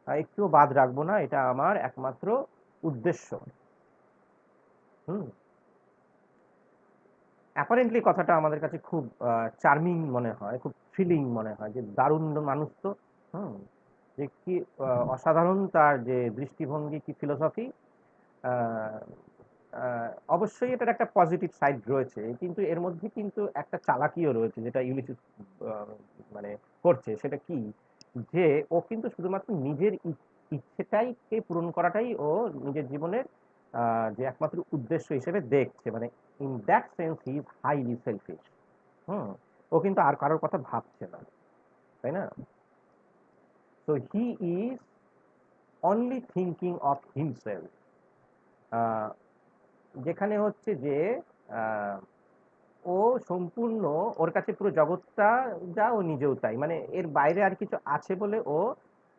একটুও বাদ রাখবো না, এটা আমার একমাত্র উদ্দেশ্য। হুম অ্যাপারেন্টলি কথাটা আমাদের কাছে খুব চার্মিং মনে হয়, খুব থ্রিলিং মনে হয়, যে দারুণ মানুষ তো। হুম যে কি অসাধারণ তার যে দৃষ্টিভঙ্গি, কি ফিলোসফি। অবশ্যই এটার একটা পজিটিভ সাইড রয়েছে, কিন্তু এর মধ্যে কিন্তু একটা চালাকিও রয়েছে, যেটা ইউলিসিস মানে করছে। সেটা কি, যে ও কিন্তু শুধুমাত্র নিজের ইচ্ছেটাইকে পূরণ করাটাই ও নিজের জীবনের যে একমাত্র উদ্দেশ্য হিসেবে দেখছে। মানে in that sense he is highly selfish. হুম ও কিন্তু আর কারোর কথা ভাবছে না, তাই না? So he is only thinking of himself. যেখানে হচ্ছে যে আহ, ও সম্পূর্ণ, ওর কাছে পুরো জগৎটা যা, ও নিজেও তাই, মানে এর বাইরে আর কিছু আছে বলে ও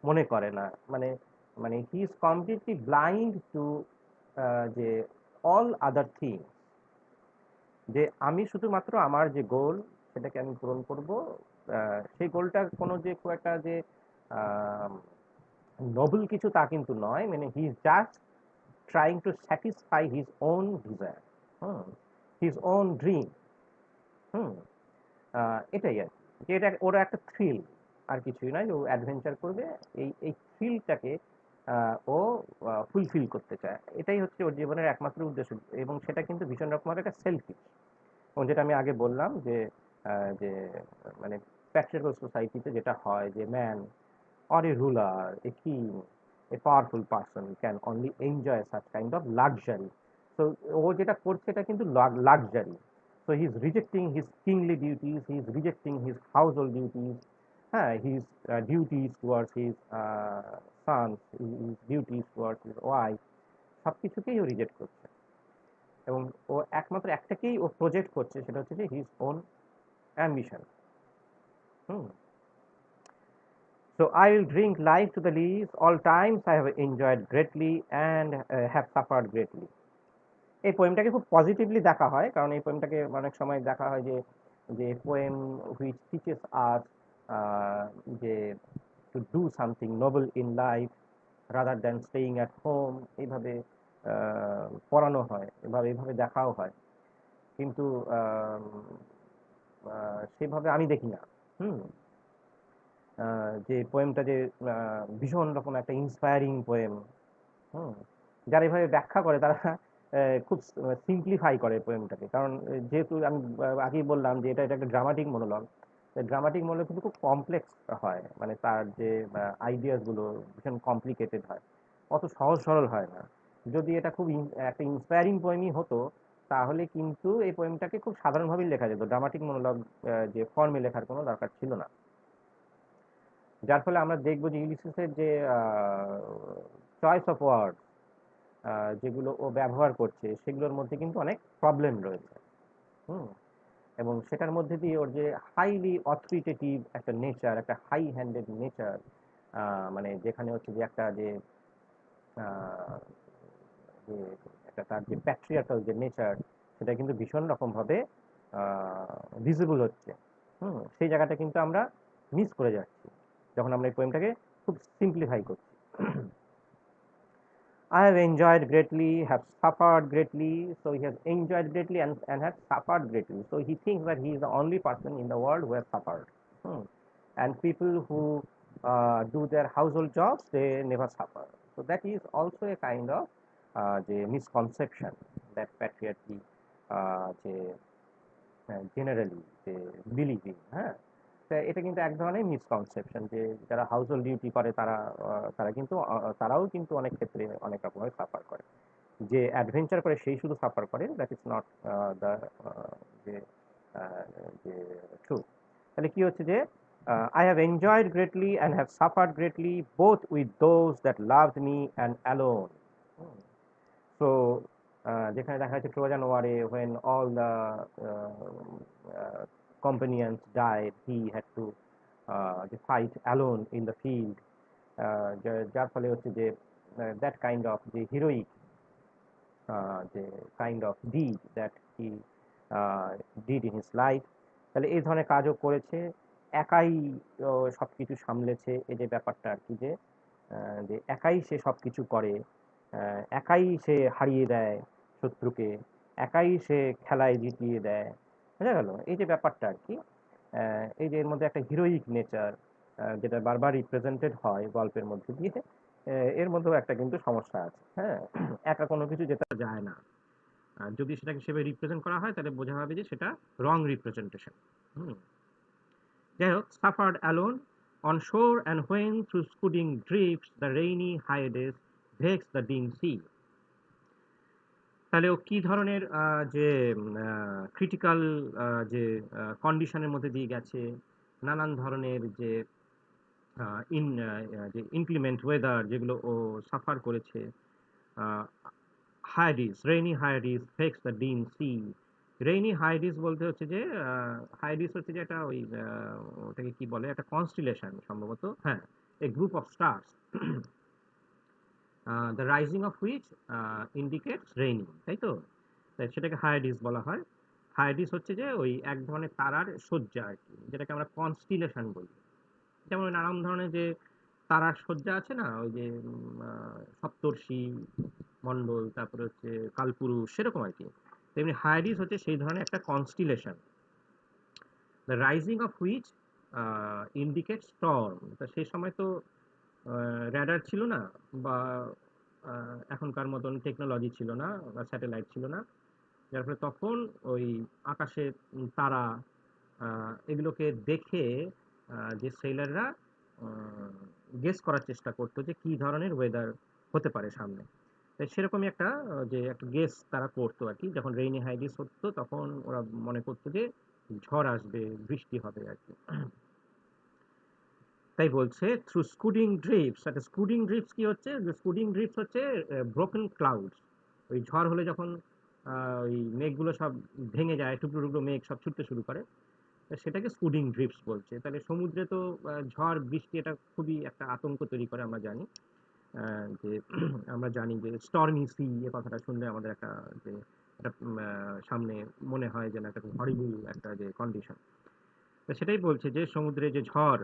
মনে করে না। মানে মানে he is completely blind to যে অল আদার থিং, যে আমি শুধুমাত্র আমার যে গোল সেটাকে আমি পূরণ করব। সেই গোলটা কোনো যে খুব একটা যে নোবেল কিছু তা কিন্তু নয়, মানে he is just trying to satisfy his own desire, his own dream. হুম এটাই আর কি। যে এটা ওরা একটা থ্রিল, আর কিছুই নয়, যে ও অ্যাডভেঞ্চার করবে, এই থ্রিলটাকে ও ফুলফিল করতে চায়। এটাই হচ্ছে ওর জীবনের একমাত্র উদ্দেশ্য, এবং সেটা কিন্তু ভীষণ রকমের একটা সেলফিশ। এবং যেটা আমি আগে বললাম যে মানে প্যাট্রিয়ার্কাল সোসাইটিতে যেটা হয়, যে man or a ruler, a king, a powerful person can only enjoy such kind of luxury. So ও যেটা করছে এটা কিন্তু luxury. So he is rejecting his kingly duties, he is rejecting his household duties, হ্যাঁ, his duties towards his sons, his duties towards his wife, সব কিছুকেই ও reject করছে। এবং ও একমাত্র একটাকেই ও project করছে, সেটা হচ্ছে যে his own ambition. Hmm So I will drink life to the lees. All times I have enjoyed greatly and have suffered greatly. এই পোয়েমটাকে খুব পজিটিভলি দেখা হয়, কারণ এই পোয়েমটাকে অনেক সময় দেখা হয় যে যে পোয়েম হুইচ টিচেস আস যে to do something Nobel in life rather than staying at home, এইভাবে পড়ানো হয়, এভাবে এইভাবে দেখাও হয়। কিন্তু সেভাবে আমি দেখি না। হুম যে পোয়েমটা যে ভীষণ রকম একটা ইন্সপায়ারিং পোয়েম। হুম যারা এভাবে ব্যাখ্যা করে তারা খুব সিম্পলিফাই করে পোয়েমটাকে, কারণ যেহেতু আমি আগেই বললাম যে এটা একটা ড্রামাটিক মনোলগ। ড্রামাটিক মনোলগ কিন্তু খুব কমপ্লেক্স হয়, মানে তার যে আইডিয়াস গুলো ভীষণ কমপ্লিকেটেড হয়, অত সহজ সরল হয় না। যদি এটা খুব একটা ইন্সপায়ারিং পোয়েমই হতো, তাহলে কিন্তু এই পোয়েমটাকে খুব সাধারণভাবেই লেখা যেত, ড্রামাটিক মনোলগ যে ফর্মে লেখার কোনো দরকার ছিল না। যার ফলে আমরা দেখবো যে ইউলিসিসের যে চয়েস অফ ওয়ার্ড যেগুলো ও ব্যবহার করছে, সেগুলোর মধ্যে কিন্তু অনেক প্রবলেম রয়েছে। হুম এবং সেটার মধ্যে দিয়ে ওর যে হাইলি অথরিটেটিভ একটা নেচার, একটা হাই হ্যান্ডেড নেচার, মানে যেখানে হচ্ছে যে একটা যে আহ, যে একটা তার যে প্যাট্রিয়ার্কাল যে নেচার, সেটা কিন্তু ভীষণ রকমভাবে ভিজিবল হচ্ছে। সেই জায়গাটা কিন্তু আমরা মিস করে যাচ্ছি যখন আমরা এই পোয়েমটাকে খুব সিম্পলিফাই করছি। I have enjoyed greatly, have suffered greatly. So he has enjoyed greatly and has suffered greatly. So he thinks that he is the only person in the world who has suffered. Hmm. And people who do their household jobs, they never suffer. So that is also a kind of the misconception that patriarchy generally যে believe in, হ্যাঁ। তা এটা কিন্তু এক ধরনের misconception যে যারা household duty করে তারা তারা কিন্তু তারাও কিন্তু অনেক ক্ষেত্রে অনেক রকমের সাফার করে। যে অ্যাডভেঞ্চার করে সেই শুধু সাফার করে, দ্যাট ইজ নট দ্য যে আহ, যে ট্রু। তাহলে কি হচ্ছে যে I have enjoyed greatly and have suffered greatly both with those that loved me and alone. So যেখানে দেখা যাচ্ছে ট্রোজান ওয়ারে when all the companions died, he had to fight alone in the field, যার ফলে হচ্ছে যে that kind of the heroic the kind of deed that he did in his life, তাহলে এই ধরনের কাজও করেছে, একাই সবকিছু সামলেছে। এই যে ব্যাপারটা আর কি, যে একাই সে সবকিছু করে, একাই সে হারিয়ে দেয় শত্রুকে, একাই সে খেলায় জিতিয়ে দেয়। বোঝা গেল এই যে ব্যাপারটা আর কি। এই যে এর মধ্যে একটা হিরোইক নেচার যেটা বারবার রিপ্রেজেন্টেড হয় গল্পের মধ্যে দিয়ে, এর মধ্যেও একটা কিন্তু সমস্যা আছে, হ্যাঁ। একা কোনো কিছু যেটা যায় না, আর যদি সেটাকে সেভাবে রিপ্রেজেন্ট করা হয় তাহলে বোঝা হবে যে সেটা রং রিপ্রেজেন্টেশন। যাই হোক, suffered alone on shore and when through scudding drifts the rainy Hyades vex the dim sea. তাহলে ও কি ধরনের যে ক্রিটিক্যাল যে কন্ডিশনের মধ্যে দিয়ে গেছে, নানান ধরনের যে যে ইনক্লিমেন্ট ওয়েদার যেগুলো ও সাফার করেছে। হায়াডিস, rainy হায়াডিস fax the dim C. Rainy হায়াডিস বলতে হচ্ছে যে হায়াডিস হচ্ছে যে একটা ওই ওটাকে কি বলে, একটা কনস্টিলেশন সম্ভবত, হ্যাঁ, a group of stars the rising of which indicates rainy, তাই তো? তাই সেটাকে হায়াডিস বলা হয়। হায়াডিস হচ্ছে যে ওই এক ধরনের তারার সজ্জা আর কি, যেটাকে আমরা কনস্টিলেশন বলি। যেমন নানান ধরনের যে তারার সজ্জা আছে না, ওই যে সপ্তর্ষি মণ্ডল, তারপরে হচ্ছে কালপুরুষ, সেরকম আর কি। তেমনি হায়াডিস হচ্ছে সেই ধরনের একটা constellation, the rising of which indicate storm. তা সেই সময় তো র্যাডার ছিল না, বা এখনকার মতন টেকনোলজি ছিল না, বা স্যাটেলাইট ছিল না, যার ফলে তখন ওই আকাশে তারা এগুলোকে দেখে যে সেলাররা গেস করার চেষ্টা করতো যে কি ধরনের ওয়েদার হতে পারে সামনে। তাই সেরকমই একটা যে একটা গেস তারা করতো আর কি। যখন রেইনি হাইডিস হতো তখন ওরা মনে করতো যে ঝড় আসবে, বৃষ্টি হবে আর কি। তাই বলছে থ্রু স্কুডিং ড্রিপস। একটা স্কুডিং ড্রিপস কি হচ্ছে, যে স্কুডিং ড্রিপস হচ্ছে ব্রোকেন ক্লাউডস। ওই ঝড় হলে যখন ওই মেঘগুলো সব ভেঙে যায়, টুকরো টুকরো মেঘ সব ছুটতে শুরু করে, সেটাকে স্কুডিং ড্রিপস বলছে। তাহলে সমুদ্রে তো ঝড় বৃষ্টি এটা খুবই একটা আতঙ্ক তৈরি করে, আমরা জানি। যে আমরা জানি যে স্টর্মি সি, এ কথাটা শুনলে আমাদের একটা যে একটা সামনে মনে হয় যেন একটা হরিবল একটা যে কন্ডিশন। তো সেটাই বলছে যে সমুদ্রে যে ঝড়,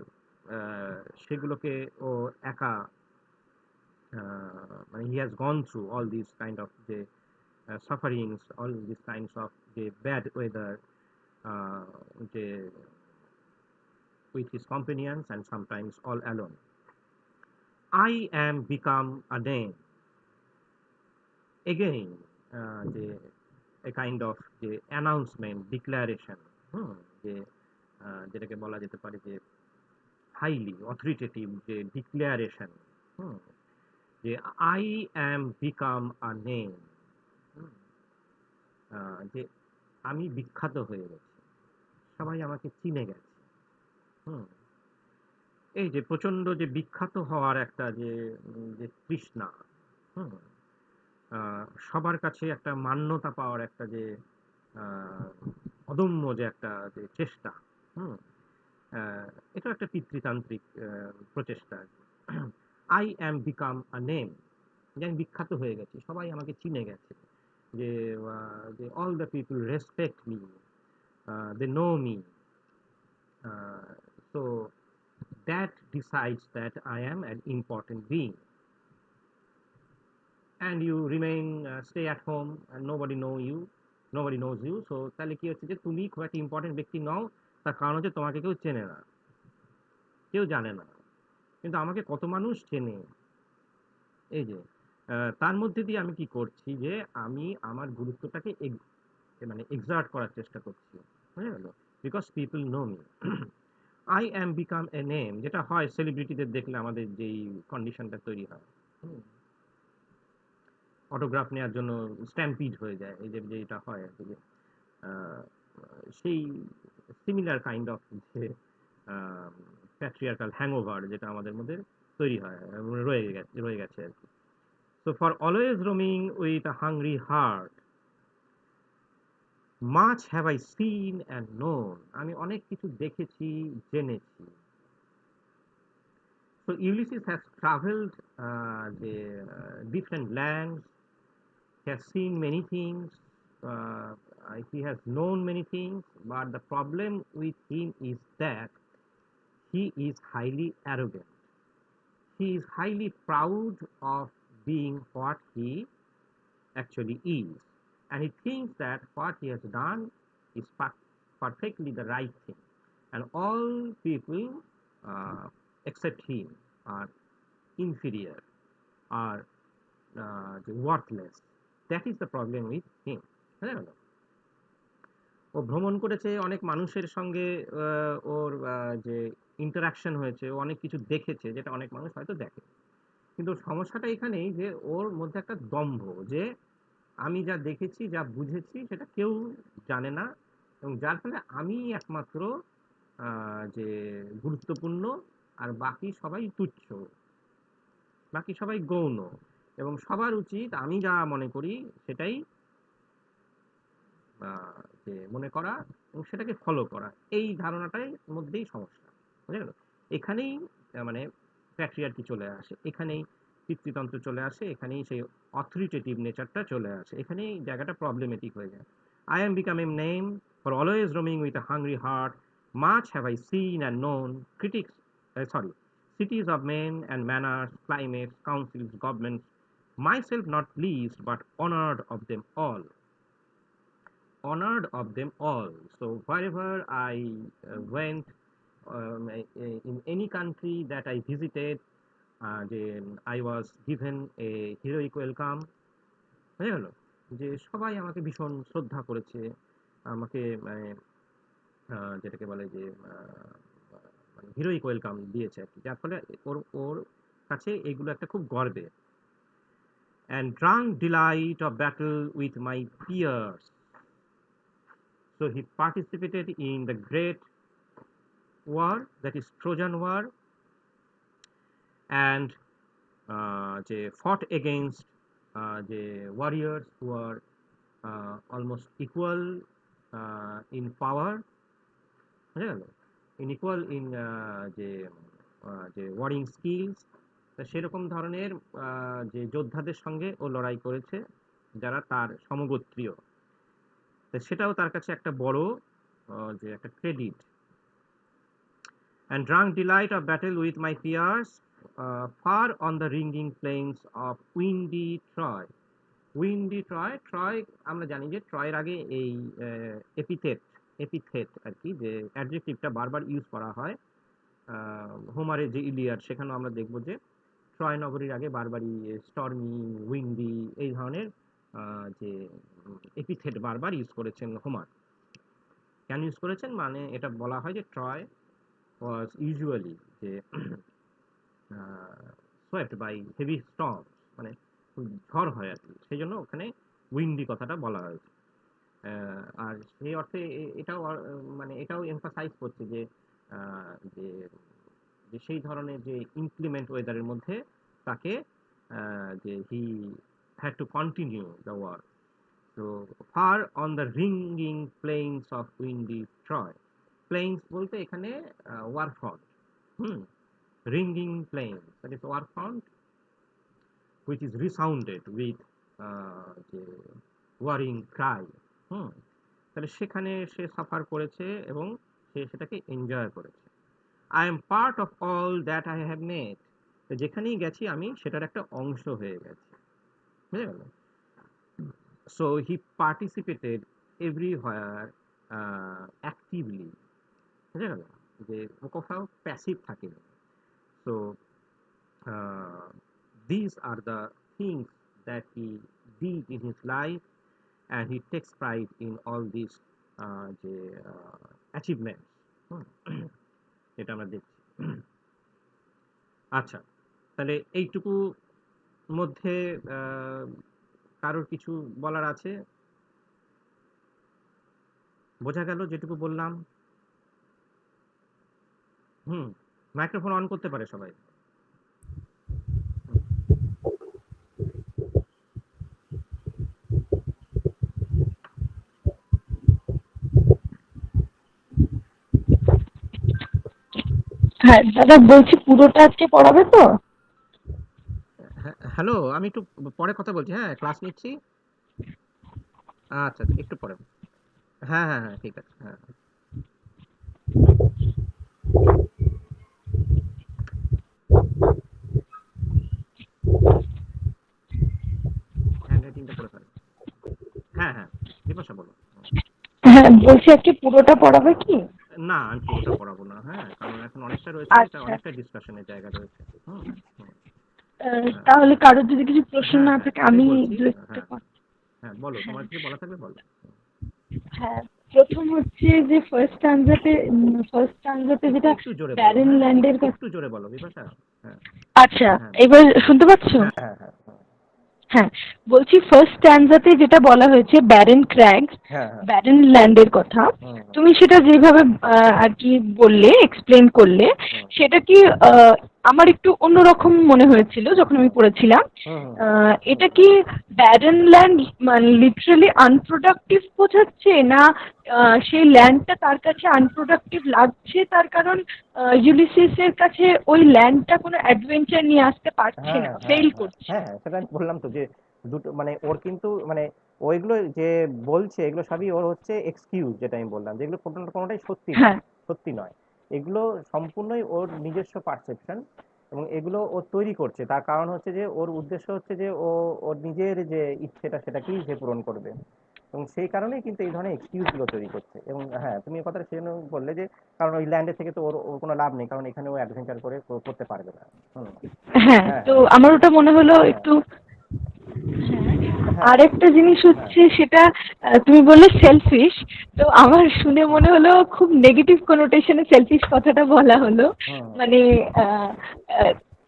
সেগুলোকে ও একা মানে he has gone through all this kind of যে sufferings, all this kinds of যে ব্যাড ওয়েদার, যে with his companions and sometimes all alone. I am become a name. Again, যে a kind of যে announcement, declaration, যে যেটাকে বলা যেতে পারে যে হাইলি অথরিটেটিভ যে ডিক্লারেশন, যে I am become a name, যে আমি বিখ্যাত হয়ে গেছি, সবাই আমাকে চিনে গেছে। হুম এই যে প্রচন্ড যে বিখ্যাত হওয়ার একটা যে যে তৃষ্ণা, হুম সবার কাছে একটা মান্যতা পাওয়ার একটা যে আহ, অদম্য যে একটা যে চেষ্টা, হুম এটা একটা পিতৃতান্ত্রিক প্রচেষ্টা। I am become a name, যে আমি বিখ্যাত হয়ে গেছি, সবাই আমাকে চিনে গেছে, যে যে all the people respect me, they know me, so that decides that I am an important being. and you remain stay at home and nobody knows you, so তাহলে কি হচ্ছে যে তুমি খুব একটা ইম্পর্টেন্ট ব্যক্তি নও, তার কারণ হচ্ছে তোমাকে কেউ চেনে না, কেউ জানে না, কিন্তু আমাকে কত মানুষ চেনে। এই যে তার মধ্যে দিয়ে আমি কি করছি যে আমি আমার গুরুত্বটাকে মানে এক্সার্ট করার চেষ্টা করছি, বুঝে গেল? Because people know me, I am become a name, যেটা হয় সেলিব্রিটিদের দেখলে আমাদের যেই কন্ডিশনটা তৈরি হয়, অটোগ্রাফ নেওয়ার জন্য স্ট্যাম্পিড হয়ে যায়, এই যে যেটা হয় আর কি, যে আহ, সেই সিমিলার কাইন্ড অফ যে প্যাট্রিয়ার্কাল হ্যাংওভার যেটা আমাদের মধ্যে তৈরি হয়, রয়ে গেছে আর কি। So for always roaming with a hungry heart, much have I seen and known. আমি অনেক কিছু দেখেছি, জেনেছি। So Ulysses has traveled the different lands. He has seen many things. Uh, he has known many things. But the problem with him is that he is highly arrogant. He is highly proud of being what he actually is, and he thinks that what he has done is perfectly the right thing, and all people except him are inferior, are worthless. That is the problem with him. বুঝা গেল? ও ভ্রমণ করেছে, অনেক মানুষের সঙ্গে ওর যে interaction হয়েছে, ও অনেক কিছু দেখেছে যেটা অনেক মানুষ হয়তো দেখে, কিন্তু সমস্যাটা এখানেই যে ওর মধ্যে একটা দম্ভ, যে আমি যা দেখেছি, যা বুঝেছি সেটা কেউ জানে না, এবং যার ফলে আমি একমাত্র যে গুরুত্বপূর্ণ, আর বাকি সবাই তুচ্ছ, বাকি সবাই গৌণ, এবং সবার উচিত আমি যা মনে করি সেটাই যে মনে করা এবং সেটাকে ফলো করা। এই ধারণাটার মধ্যেই সমস্যা, বুঝা গেল? এখানেই মানে প্যাট্রিয়ার্কি চলে আসে, এখানেই পিতৃতন্ত্র চলে আসে, এখানেই সেই অথরিটেটিভ নেচারটা চলে আসে, এখানেই জায়গাটা প্রবলেমেটিক হয়ে যায়। I am becoming name for always roaming with a hungry heart. Much have I seen and known. Cities of men and manners, climates, councils, governments. Myself not least, but honored of them all. Honored of them all. So wherever I went, in any country that I visited, I was given a heroic welcome. বুঝা গেল? যে সবাই আমাকে ভীষণ শ্রদ্ধা করেছে, আমাকে মানে যেটাকে বলে যে মানে হিরোইক ওয়েলকাম দিয়েছে আর কি, যার ফলে ওর ওর কাছে এগুলো একটা খুব গর্বের। And drunk delight of battle with my peers. So he participated in the great war, that is Trojan War, and যে fought against the warriors who are almost equal in power, বুঝা গেল? in equal in যে wiring skills, সেরকম ধরনের যে যোদ্ধাদের সঙ্গে ও লড়াই করেছে যারা তার সমগোত্রীয়, সেটাও তার কাছে একটা বড় যে একটা credit. And drunk delight of battle with my peers, far on the ringing plains of windy Troy. Windy Troy, Troy আমরা জানি যে ট্রয়ের আগে এই এপিথেট আর কি, যে অ্যাডজেক্টিভটা বারবার ইউজ করা হয়। হোমারের যে ইলিয়াড, সেখানেও আমরা দেখব যে ট্রয় নগরীর আগে বারবারই স্টর্মি, উইন্ডি এই ধরনের যে এপিথেট বারবার ইউজ করেছেন হোমার। কেন ইউজ করেছেন? মানে এটা বলা হয় যে ট্রয় ওয়াজ ইউজুয়ালি যে সোয়েপ্ট বাই হেভি স্টর্ম, মানে ঝড় হয় আর কি, সেই জন্য ওখানে উইন্ডি কথাটা বলা হয়েছে। আর সেই অর্থে এটাও মানে এটাও এমফাসাইজ করছে যে যে যে সেই ধরনের যে ইনক্লিমেন্ট ওয়েদারের মধ্যে তাকে যে he had to continue the war. তো far on the ringing plains of windy Troy, plains বলতে এখানে war front, ringing plains, that is war front which is resounded with যে ওয়ারিং ক্রাই। তাহলে সেখানে সে সাফার করেছে এবং সে সেটাকে এনজয় করেছে। I am part of all that I have made, যেখানেই গেছি আমি সেটার একটা অংশ হয়ে গেছি। বুঝে গেল? So he participated everywhere actively, বুঝে গেল? যে ও কোথাও প্যাসিভ থাকেনি। So these are the things that he did in his life, and he takes pride in all these যে achievements, এটা আমরা দেখছি। আচ্ছা, তাহলে এইটুকু মধ্যে কারোর কিছু বলার আছে? বোঝা গেল যেটুকু বললাম? মাইক্রোফোন অন করতে পারে সবাই। হ্যাঁ দাদা বলছি পুরোটা আজকে পড়াবে তো? হ্যালো, আমি একটু পরে কথা বলছি, হ্যাঁ ক্লাস নিচ্ছি। আচ্ছা, একটু পরে। হ্যাঁ হ্যাঁ হ্যাঁ, ঠিক আছে, হ্যাঁ। হ্যান্ড রাইটিংটা করে ফেলো। হ্যাঁ হ্যাঁ, বিপাশা বলো। হ্যাঁ বলছি আজকে পুরোটা পড়াবে কি? না, আমি পুরোটা পড়াবো না, হ্যাঁ, কারণ এখন অনেকটা রয়েছে, এটা আচ্ছা অনেকটা ডিসকাশনের জায়গা রয়েছে। হুম হুম, হ্যাঁ তাহলে কারোর যদি কিছু প্রশ্ন হ্যাঁ না হ্যাঁ, থাকে আমি আমি বলছি। দু একটা হ্যাঁ হ্যাঁ, বলো, তোমার কিছু বলা থাকলে বলো। হ্যাঁ প্রথম হচ্ছে যে ফার্স্ট স্ট্যান্জাতে একটু যেটা একটু জোরে বলো, ব্যারেন হ্যাঁ, ল্যান্ডের একটু জোরে বলো বিপাশা। হ্যাঁ আচ্ছা হ্যাঁ এবার শুনতে পাচ্ছো? হ্যাঁ হ্যাঁ হ্যাঁ হ্যাঁ বলছি ফার্স্ট স্ট্যান্জাতে যেটা বলা হয়েছে ব্যারেন ক্র্যাগস হ্যাঁ হ্যাঁ, ব্যারেন ল্যান্ডের কথা, হুম তুমি সেটা যেভাবে আর কি বললে এক্সপ্লেন করলে হুম সেটা কি আমার একটু অন্যরকম মনে হয়েছিল যখন আমি পড়েছিলাম। হুম হুম এটা কি ব্যারেন ল্যান্ড মানে লিটারালি আনপ্রোডাক্টিভ বোঝাচ্ছে না সেই ল্যান্ডটা তার কাছে আনপ্রোডাক্টিভ লাগছে তার কারণ ইউলিসিসের কাছে ওই ল্যান্ডটা কোনো অ্যাডভেঞ্চার নিয়ে আসতে পারছে হ্যাঁ না, হ্যাঁ ফেল হ্যাঁ করছে। হ্যাঁ হ্যাঁ, সেটা আমি বললাম তো যে দুটো মানে ওর কিন্তু মানে ওইগুলো যে বলছে এগুলো সবই ওর হচ্ছে এক্সকিউজ, যেটা আমি বললাম, যেগুলো কোনোটাই সত্যি নয়, হ্যাঁ সত্যি নয়। এগুলো সম্পূর্ণই ওর নিজস্ব পারসেপশন, এবং এগুলো ও তৈরি করছে। তার কারণ হচ্ছে যে ওর উদ্দেশ্য হচ্ছে যে ওর নিজের যে ইচ্ছেটা সেটাকেই সে পূরণ করবে, এবং সেই কারণেই কিন্তু এই ধরনের এক্সকিউজ গুলো তৈরি করছে। এবং হ্যাঁ, তুমি এই কথাটা সেজন্য বললে যে কারণ ওই ল্যান্ডের থেকে তো ওর ওর কোনো লাভ নেই, কারণ এখানে ও অ্যাডভেঞ্চার করে করতে পারবে না। হুম, হ্যাঁ হ্যাঁ তো হ্যাঁ আমার ওটা মনে হলো হ্যাঁ একটু। হ্যাঁ আরেকটা জিনিস হ্যাঁ হচ্ছে সেটা তুমি বললে সেলফিশ, তো আমার শুনে মনে হলো খুব নেগেটিভ কোনোটেশনে সেলফিশ কথাটা বলা হলো। হুম মানে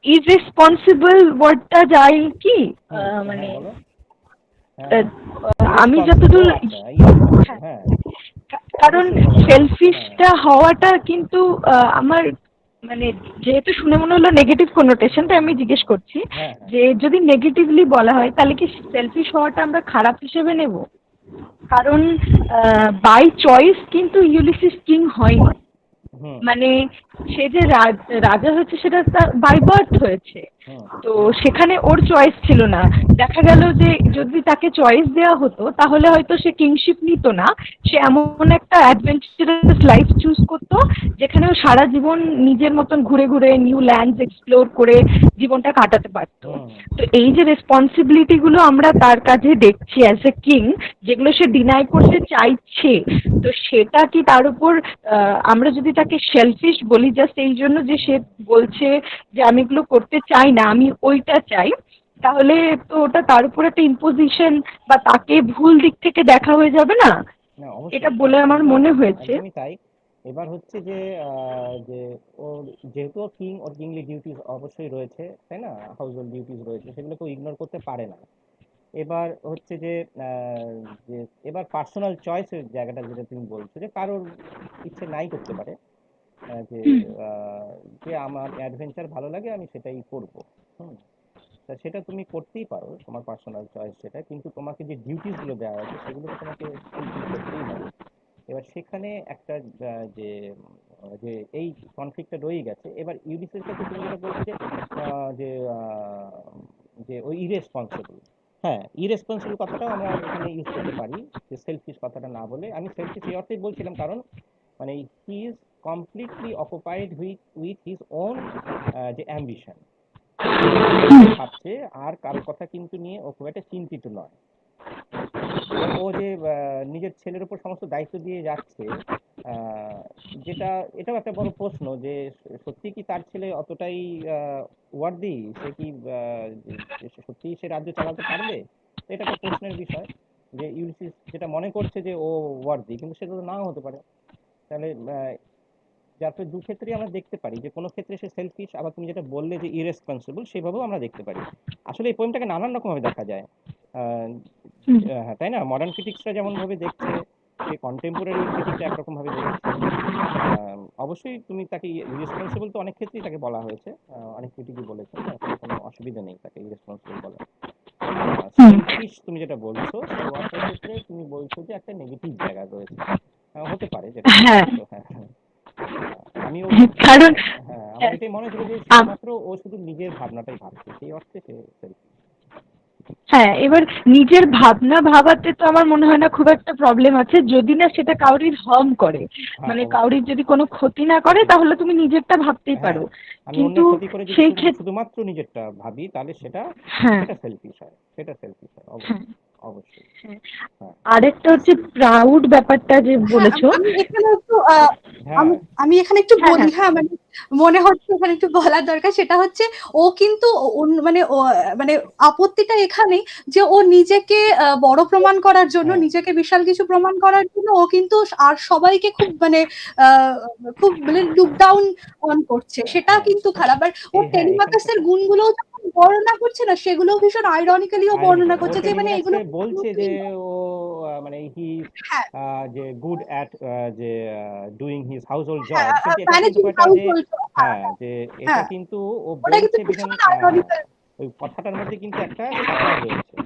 ইররেসপন্সিবল ওয়ার্ডটা যাই কি হুম, হ্যাঁ মানে বলো। হ্যাঁ হ্যাঁ, আমি ইরেসপন্সিবল, ও যতদূর আচ্ছা, ইরেসপন্সিবল, হ্যাঁ হ্যাঁ, কারণ অবশ্যই বলা যায়। হ্যাঁ সেলফিশটা হওয়াটা কিন্তু আমার মানে যেহেতু শুনে মনে হলো নেগেটিভ হুম কনোটেশনটা আমি হুম জিজ্ঞেস করছি হ্যাঁ হ্যাঁ যে যদি নেগেটিভলি বলা হয় তাহলে কি সেলফিশ হওয়াটা আমরা খারাপ হিসেবে নেব? কারণ বাই চয়েস কিন্তু ইউলিসিস কিং হয়নি, হুম মানে সে যে রাজা হয়েছে সেটা তার বাই বার্থ হয়েছে, হুম তো সেখানে ওর চয়েস ছিল না। দেখা গেল যে যদি তাকে চয়েস দেওয়া হতো তাহলে হয়তো সে কিংশিপ নিত না, সে হুম এমন একটা অ্যাডভেঞ্চারাস লাইফ চুজ করতো যেখানে ও সারা জীবন নিজের মতন ঘুরে ঘুরে নিউ ল্যান্ডস এক্সপ্লোর করে জীবনটা কাটাতে পারতো। হুম তো এই যে রেসপন্সিবিলিটি গুলো আমরা তার কাছে দেখছি অ্যাজ এ কিং, যেগুলো সে ডিনাই করতে চাইছে, তো সেটা কি তার উপর আমরা যদি তাকে সেলফিশ বলি জাস্ট এই জন্য যে সে হুম, বলছে যে আমি এগুলো করতে চাই না আমি ওইটা চাই, তাহলে তো ওটা তার উপর একটা ইম্পোজিশন বা তাকে ভুল দিক থেকে দেখা হয়ে যাবে না? না এটা অবশ্যই, বলে আমার একদমই মনে তাই, হয়েছে। একদমই তাই। এবার হচ্ছে যে যে ওর যেহেতু কিং, ওর কিংলি ডিউটিস অবশ্যই রয়েছে, তাই না, হাউস হোল্ড ডিউটিস রয়েছে, সেগুলোকে ইগনোর করতে পারে না। এবার হচ্ছে যে যে এবার পার্সোনাল চয়েসের জায়গাটা যেটা তুমি বলছো, যে কারোর ইচ্ছে নাই করতে পারে, যে যে আমার অ্যাডভেঞ্চার ভালো লাগে আমি সেটাই করব। হুম, তা সেটা তুমি করতেই পারো, তোমার পার্সোনাল চয়েস সেটা, কিন্তু তোমাকে যে ডিউটিস গুলো দেওয়া হয়েছে সেগুলো তো তোমাকে ফুলফিল করতেই হবে। এবার সেখানে একটা যে যে এই কনফ্লিক্টটা রয়ে গেছে। এবার ইউডিসির ক্ষেত্রে তুমি যেটা বললে যে যে যে ওই ইরেসপন্সিবল, হ্যাঁ, ইরেসপন্সিবল কথাটাও আমরা এখানে ইউজ করতে পারি, যে সেলফিশ কথাটা না বলে। আমি সেলফিশ এই অর্থেই বলছিলাম, কারণ মানে he is completely occupied with his own যে অ্যাম্বিশন, ভাবছে, আর কারোর কথা কিন্তু নিয়ে ও খুব একটা চিন্তিত নয়। এবং ও যে নিজের ছেলের উপর সমস্ত দায়িত্ব দিয়ে যাচ্ছে, আহ, যেটা এটাও একটা বড় প্রশ্ন যে সত্যি কি তার ছেলে অতটাই ওয়ার্দি, সে কি সত্যি সে রাজ্য চালাতে পারবে? তো এটা একটা প্রশ্নের বিষয়, যে ইউলিসিস যেটা মনে করছে যে ও ওয়ার্দি, কিন্তু সেটা তো নাও হতে পারে। তাহলে যার ফলে দু ক্ষেত্রেই আমরা দেখতে পারি, যে কোনো ক্ষেত্রে সে সেলফিশ, আবার তুমি যেটা বললে যে ইরেসপন্সিবল, সেভাবেও আমরা দেখতে পারি। আসলে এই পোয়েমটাকে নানান রকম ভাবে দেখা যায়। আহ, হ্যাঁ, তাই না? মডার্ন ক্রিটিক্সরা যেমন ভাবে দেখছে, সে কন্টেম্পোরারি ক্রিটিকরা একরকম ভাবে দেখছে। অবশ্যই তুমি তাকে ইরেসপন্সিবল তো অনেক ক্ষেত্রেই তাকে বলা হয়েছে, অনেক ক্রিটিকই বলেছে, আসলে কোনো অসুবিধা নেই তাকে ইরেসপন্সিবল বলা। সেলফিশ তুমি যেটা বলছো, সেই ওয়ার্ডটার ক্ষেত্রে তুমি বলছো যে একটা নেগেটিভ জায়গা রয়েছে। হতে পারে, যেটা তুমি হ্যাঁ, বলছো, হ্যাঁ হ্যাঁ। আমিও কারণ হ্যাঁ, আমার এটাই মনে হয়েছিল যে শুধুমাত্র ও শুধু নিজের ভাবনাটাই ভাবছে, সেই অর্থে সে selfish। হ্যাঁ, এবার নিজের ভাবনা ভাবাতে তো আমার মনে হয় না খুব একটা প্রবলেম আছে, যদি না সেটা কাউরির হার্ম করে, হ্যাঁ, মানে অবশ্যই। কাউরির যদি কোনো ক্ষতি না করে তাহলে তুমি নিজেরটা ভাবতেই হ্যাঁ, পারো। আমি কিন্তু অন্যের ক্ষতি করে যদি সেই ক্ষেত্রে শুধুমাত্র নিজেরটা ভাবি, তাহলে সেটা হ্যাঁ, সেটা সেলফিশ হয়, সেটা সেলফিশ হয়, হ্যাঁ, অবশ্যই অবশ্যই। হ্যাঁ। হ্যাঁ আরেকটা হচ্ছে প্রাউড ব্যাপারটা যে হ্যাঁ, বলেছো। আমি এখানে একটু আমি হ্যাঁ আমি এখানে একটু হ্যাঁ, বলি, হ্যাঁ, হ্যাঁ, মানে মনে হচ্ছে এখানে একটু বলার দরকার, সেটা হচ্ছে ও কিন্তু মানে মানে আপত্তিটা এখানেই যে ও নিজেকে বড় প্রমাণ করার জন্য, হ্যাঁ নিজেকে বিশাল কিছু প্রমাণ করার জন্য ও কিন্তু আর সবাইকে খুব মানে আহ, খুব মানে লুক ডাউন অন করছে, সেটা হ্যাঁ কিন্তু খারাপ। আর ও হ্যাঁ, এখানে টেলিমাকাসের গুণগুলো যখন বর্ণনা করছে না, সেগুলো ভীষণ আইরনিক্যালিও বর্ণনা ও করছে, যে মানে এগুলো টেলিমিনাসকে বলছে যে ও মানে হি হ্যাঁ যে গুড অ্যাট যে ডুইং হিজ হাউস হোল্ড হ্যাঁ জব, কিন্তু এটা কিন্তু ম্যানেজিং একটা হাউস যে হোল্ড, হ্যাঁ হ্যাঁ, যে এটা হ্যাঁ, কিন্তু ও ওটা কিন্তু বলছে ভীষণ ভীষণ আইরনিক্যাল, ওই কথাটার মধ্যে কিন্তু একটা স্যাটায়ার রয়েছে,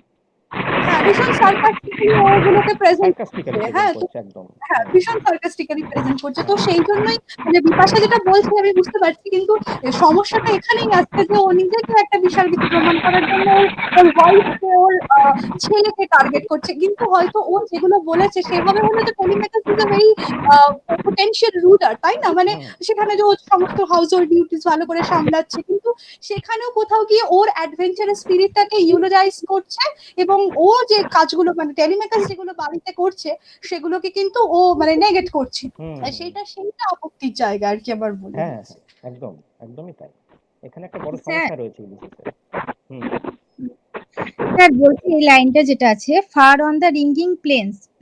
হ্যাঁ, ভীষণ সার্কাস্টিক্যালি ওগুলোকে প্রেজেন্ট করছে, সার্কাস্টিক্যালি প্রেজেন্ট হ্যাঁ, তো করছে একদম। হ্যাঁ, হুম, ভীষণ সার্কাস্টিক্যালি প্রেজেন্ট করছে, তো হ্যাঁ সেই জন্যই মানে বিপাশা যেটা বলছে আমি বুঝতে পারছি, কিন্তু সমস্যাটা এখানেই আসছে যে ও নিজেকে একটা বিশাল কিছু প্রমাণ করার জন্য ওর ওর ওয়াইফকে, ওর ছেলেকে টার্গেট করছে, কিন্তু হয়তো ও যেগুলো বলেছে সেভাবে হলে তো Telemachus is a very potential ruler, তাই না? মানে হুম সেখানে যে ও সমস্ত হাউস হোল্ড ডিউটিস ভালো করে সামলাচ্ছে, কিন্তু সেখানেও কোথাও গিয়ে ওর অ্যাডভেঞ্চারাস স্পিরিটটাকে ইউলোজাইজ করছে, এবং ও যে কাজগুলো মানে টেলিমেকাস যেগুলো বাড়িতে করছে সেগুলোকে কিন্তু ও মানে নেগেট করছে। হুম আর হুম। সেইটা আপত্তির জায়গা আর কি আমার মনে হ্যাঁ হচ্ছে। হ্যাঁ, একদম একদমই তাই। এখানে একটা বড় স্যার সমস্যা রয়েছে ইউলিসিসের। হুম। স্যার বলছি এই লাইনটা যেটা আছে, ফার অন দ্য রিঙ্গিং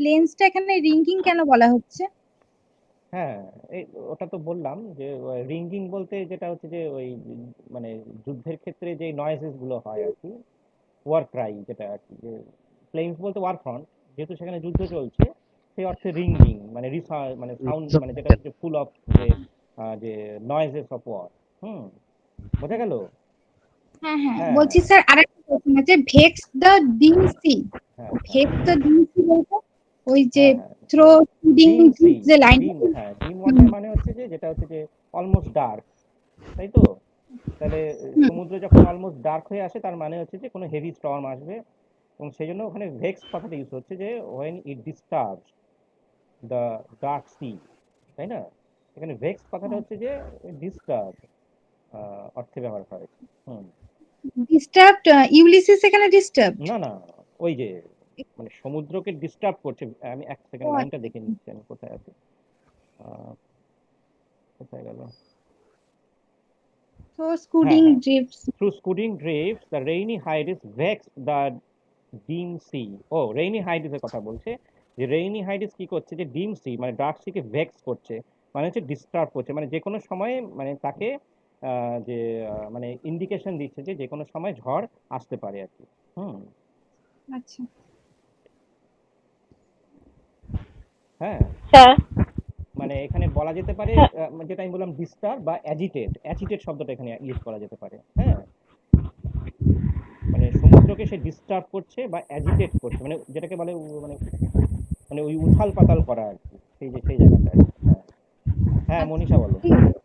প্লেন্সটা এখানে রিঙ্গিং কেন বলা হচ্ছে? হ্যাঁ, এই ওটা তো বললাম যে রিঙ্গিং বলতে যেটা হচ্ছে যে ওই মানে যুদ্ধের ক্ষেত্রে যে নয়েজেস গুলো হয় আর কি, ওয়ার ক্রাই যেটা আর কি, যে প্লেইনস বলতে ওয়ার ফ্রন্ট, যেহেতু সেখানে যুদ্ধ চলছে, সেই অর্থে রিঙ্গিং মানে মানে সাউন্ড, মানে যেটা হচ্ছে ফুল অফ যে যে নয়েজেস অফ ওয়ার। হুম, বোঝা গেল? হ্যাঁ হ্যাঁ, হ্যাঁ বলছি হ্যাঁ স্যার আরেকটা প্রশ্ন আছে, ভেক্স দ্য ডিসি, হ্যাঁ হ্যাঁ ভেক্স দ্য ডিসি বলতে ওই যে হ্যাঁ হ্যাঁ, থ্রো শুডিং ডিম সি, যে লাইনটা। ডিম, হ্যাঁ, ডিম ওয়াটার মানে হচ্ছে যে যেটা হচ্ছে যে অলমোস্ট ডার্ক, তাই তো? তাহলে সমুদ্র যখন অলমোস্ট ডার্ক হয়ে আসে, তার মানে হচ্ছে যে কোনো হেভি স্টর্ম আসবে, এবং সেই জন্য ওখানে ভেক্স কথাটা ইউজ হচ্ছে, যে when it disturbs the dark sea, তাই না? এখানে ভেক্স কথাটা হচ্ছে যে ডিস্টার্ব অর্থে ব্যবহার হয়। হুম। ডিস্টার্বড, ইউলিসিস এখানে ডিস্টার্বড। না না, ওই যে মানে সমুদ্রকে ডিস্টার্ব করছে। আমি এক ও সেকেন্ড লাইনটা আচ্ছা, দেখে নিচ্ছি, আমি কোথায় আছি। আহ, কোথায় গেল? তো হ্যাঁ স্কুডিং হ্যাঁ, ড্রিফটস। through scudding drifts the rainy Hyades vexed the dim sea। ও, রেইনি হাইডিসের কথা বলছে, যে রেইনি হাইডিস কি করছে, যে ডিম সি মানে ডার্ক সিকে ভেক্স করছে, মানে হচ্ছে ডিস্টার্ব করছে, মানে যে কোনো সময় মানে তাকে যে মানে ইন্ডিকেশন দিচ্ছে যে যে কোনো সময় ঝড় আসতে পারে আর কি। হুম। আচ্ছা, হ্যাঁ, স্যার। মানে এখানে বলা যেতে পারে হ্যাঁ, যেটা আমি বললাম ডিস্টার্ব বা অ্যাজিটেট, অ্যাজিটেট শব্দটা এখানে ইউজ করা যেতে পারে। হ্যাঁ, মানে সমুদ্রকে সে ডিস্টার্ব করছে বা অ্যাজিটেট করছে, মানে যেটাকে বলে মানে মানে ওই উথাল পাতাল করা আর কি, সেই যে সেই জায়গাটা আর কি। হ্যাঁ হ্যাঁ, আচ্ছা, মনীষা বলো। ঠিক আছে।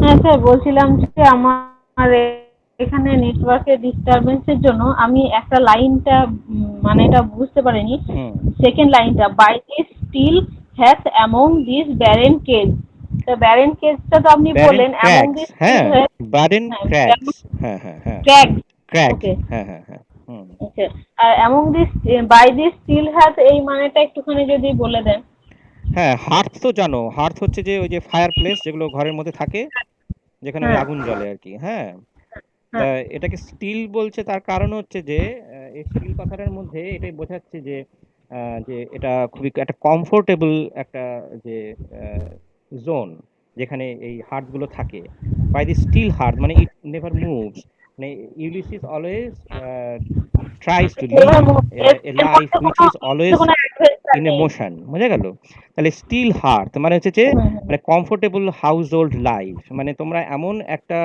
হ্যাঁ স্যার, বলছিলাম যে আমার এখানে নেটওয়ার্কের ডিস্টারবেন্সের জন্য আমি একটা লাইনটা মানে এটা বুঝতে পারিনি। হুম সেকেন্ড লাইনটা, by this still hearth among this barren cage, তো ব্যারেন কেসটা তো আপনি ব্যারেন বললেন অ্যামং ক্র্যাগস, দিস হ্যাঁ, ব্যারেন হ্যাঁ ক্র্যাগস, হ্যাঁ হ্যাঁ হ্যাঁ, ক্র্যাক ক্র্যাগ, ওকে হ্যাঁ হ্যাঁ হ্যাঁ, হুম। ওকে। আর among this by this still has এই মানেটা একটুখানি যদি বলে দেন। হ্যাঁ, হার্থ তো জানো, হার্থ হচ্ছে যে ওই যে ফায়ার প্লেস যেগুলো ঘরের মধ্যে থাকে, যেখানে ওই হ্যাঁ আগুন জ্বলে আর কি, হ্যাঁ। তা হ্যাঁ এটাকে স্টিল বলছে, তার কারণ হচ্ছে যে এই স্টিল কথাটার মধ্যে এটাই বোঝাচ্ছে যে এটা খুবই একটা কমফোর্টেবল একটা যে জোন, যেখানে এই হার্ট গুলো থাকে। বাই দি স্টিল হার্ট মানে ইট নেভার মুভস, মানে Ulysses always tries to live a এর লাইফ মধ্যে হুইচ কোনো ইজ অলওয়েজ কোনো অ্যাডভেঞ্চার ইন এ নেই। মোশন, বোঝা গেল? তাহলে স্টিল হার্ট মানে হচ্ছে যে হুম হুম মানে কমফোর্টেবল হাউস হোল্ড লাইফ, মানে তোমরা এমন একটা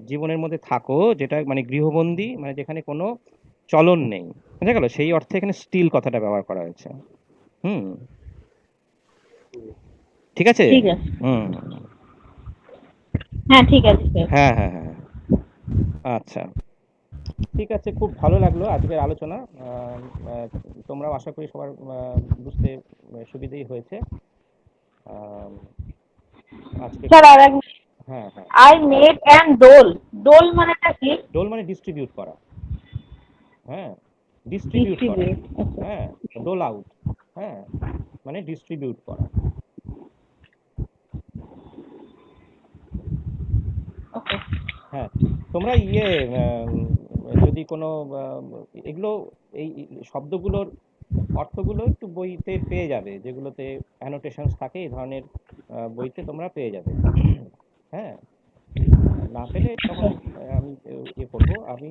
জীবনের মধ্যে থাকো যেটা মানে গৃহবন্দী, মানে যেখানে কোনো চলন নেই, বুঝা গেল? সেই অর্থে এখানে স্টিল কথাটা ব্যবহার করা হয়েছে। হুম, ঠিক আছে। ঠিক আছে। হুম, হ্যাঁ ঠিক আছে স্যার। হ্যাঁ হ্যাঁ হ্যাঁ, আচ্ছা, ঠিক আছে, খুব ভালো লাগলো আজকের আলোচনা। তোমরাও আশা করি সবার বুঝতে সুবিধেই হয়েছে। আম, আজকে স্যার আর এক হ্যাঁ হ্যাঁ, আই মেড অ্যান্ড ডোল। ডোল মানেটা কি? ডোল মানে ডিস্ট্রিবিউট করা, হ্যাঁ, ডিস্ট্রিবিউট করা, ডিস্ট্রিবিউট। হ্যাঁ, ডোল আউট, হ্যাঁ, মানে ডিস্ট্রিবিউট করা। ওকে। হ্যাঁ, তোমরা যদি কোনো এগুলো এই শব্দগুলোর অর্থগুলো একটু বইতে পেয়ে যাবে, যেগুলোতে অ্যানোটেশনস থাকে এই ধরনের বইতে তোমরা পেয়ে যাবে। হ্যাঁ, না পেলে তখন আমি ইয়ে করবো, আমি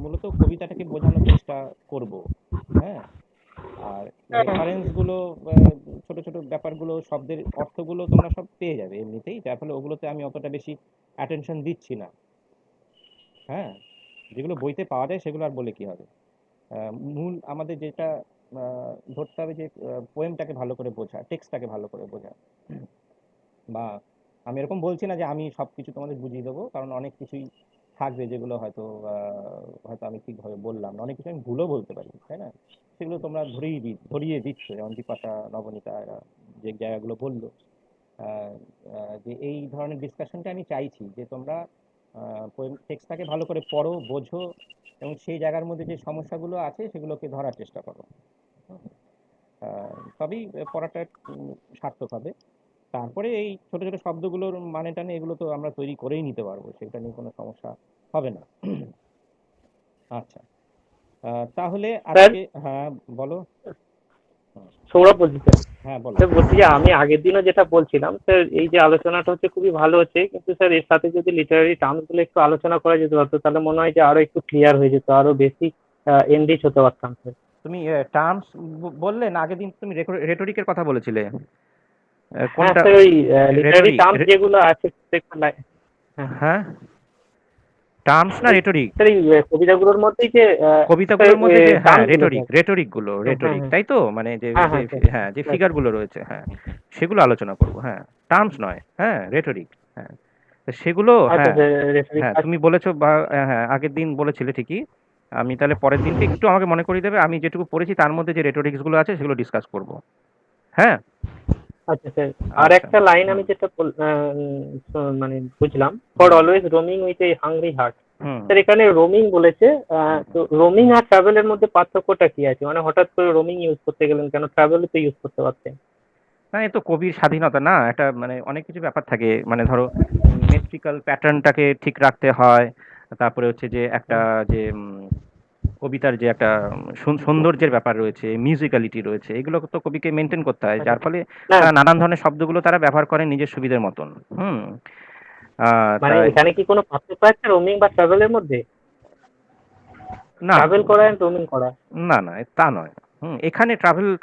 মূলত কবিতাটাকে বোঝানোর চেষ্টা করব। হ্যাঁ, আর রেফারেন্স গুলো ছোট ছোট ব্যাপারগুলো, শব্দের অর্থগুলো তোমরা সব পেয়ে যাবে এমনিতেই, যার ফলে ওগুলোতে আমি অতটা বেশি অ্যাটেনশন দিচ্ছি না। হ্যাঁ, যেগুলো বইতে পাওয়া যায় সেগুলো আর বলে কি হবে। মূল আমাদের যেটা ধরতে হবে যে পোয়েমটাকে ভালো করে বোঝা, টেক্সটটাকে ভালো করে বোঝা। বা আমি এরকম বলছি না যে আমি সবকিছু তোমাদের বুঝিয়ে দেবো, কারণ অনেক কিছুই থাকবে যেগুলো হয়তো আমি ঠিকভাবে বললাম না, অনেক কিছু আমি ভুলও বলতে পারি, তাই না? সেগুলো তোমরা ধরিয়ে দিচ্ছ, যেমন দীপাশা, নবনীতা এরা যে জায়গাগুলো বললো, আহ, যে এই ধরনের ডিসকাশনটা আমি চাইছি, যে তোমরা পোয়েম টেক্সটটাকে ভালো করে পড়ো, বোঝো, এবং সেই জায়গার মধ্যে যে সমস্যাগুলো আছে সেগুলোকে ধরার চেষ্টা করো। হুম, তবেই পড়াটা সার্থক হবে। তারপরে এই ছোট ছোট শব্দগুলোর মানে টানে এগুলো তো আমরা তৈরি করেই নিতে পারবো, সেটা নিয়ে কোনো সমস্যা হবে না। আচ্ছা, তাহলে স্যার, আজকে, হ্যাঁ বলো। হুম, সৌরভ বলছি স্যার। হ্যাঁ বলো। স্যার বলছি যে আমি আগের দিনও যেটা বলছিলাম স্যার, এই যে আলোচনাটা হচ্ছে খুবই ভালো হচ্ছে, কিন্তু স্যার এর সাথে যদি লিটারারি টার্মস গুলো একটু আলোচনা করা যেতে পারতো তাহলে মনে হয় যে আরো একটু ক্লিয়ার হয়ে যেত, আরো বেশি এনরিচ হতে পারতাম স্যার। তুমি টার্মস বললে না, আগের দিন তুমি রেটরিকের কথা বলেছিলে। হ্যাঁ কোনটা? স্যার, ওই লিটারারি রেটরিক, টার্মস যেগুলো আছে প্রত্যেকটা হ্যাঁ হ্যাঁ, টার্মস না ওই রেটরিক? স্যার এই কবিতাগুলোর মধ্যেই যে স্যার কবিতাগুলোর মধ্যে যে, হ্যাঁ, টার্মস গুলো স্যার। হ্যাঁ হ্যাঁ রেটরিক, হ্যাঁ তাই তো, মানে যে হ্যাঁ যে হ্যাঁ স্যার। হ্যাঁ, যে Right. ফিগারগুলো রয়েছে, হ্যাঁ, সেগুলো আলোচনা করব, হ্যাঁ, টার্মস নয়, হ্যাঁ, রেটরিক, হ্যাঁ, তো সেগুলো, আচ্ছা হ্যাঁ স্যার, রেটরিক। হ্যাঁ, তুমি বলেছো বা হ্যাঁ, আগের দিন বলেছিলে ঠিকই। আমি তাহলে পরের দিনকে একটু আমাকে মনে করিয়ে দেবে, আমি যেটুকু পড়েছি তার মধ্যে যে রেটরিক্স গুলো আছে সেগুলো ডিসকাস করব। হ্যাঁ, আচ্ছা স্যার, আর আচ্ছা, একটা লাইন হুম আমি যেটা মানে বুঝলাম, for hmm always roaming with a hungry heart. Hmm sir এখানে রোমিং বলেছে, হুম। তো রোমিং আর ট্রাভেলের মধ্যে পার্থক্যটা কি আছে? মানে হঠাৎ করে রোমিং ইউজ করতে গেলেন কেন, ট্রাভেলে তো ইউজ করতে পারতেন। না, এ তো কবির স্বাধীনতা না, একটা মানে অনেক কিছু ব্যাপার থাকে, মানে ধরো মেট্রিক্যাল প্যাটার্নটাকে ঠিক রাখতে হয়, তারপরে হচ্ছে যে একটা যে কবিতার যে একটা সৌন্দর্যের ব্যাপার রয়েছে, মিউজিক্যালিটি রয়েছে, এগুলো তো কবিকে মেনটেন করতে হয়, আচ্ছা যার ফলে না, তারা নানান ধরনের শব্দগুলো তারা ব্যবহার করেন নিজের সুবিধার মতন। হুম, মানে তাই এখানে কি কোনো পার্থক্য আছে রোমিং বা ট্রাভেলের মধ্যে? না, ট্রাভেল করা এন্ড রোমিং করা। না না, তা নয়। হুম, এখানে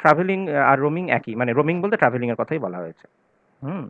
ট্রাভেলিং আর রোমিং একই, মানে রোমিং বলতে ট্রাভেলিং এর কথাই বলা হয়েছে। হুম।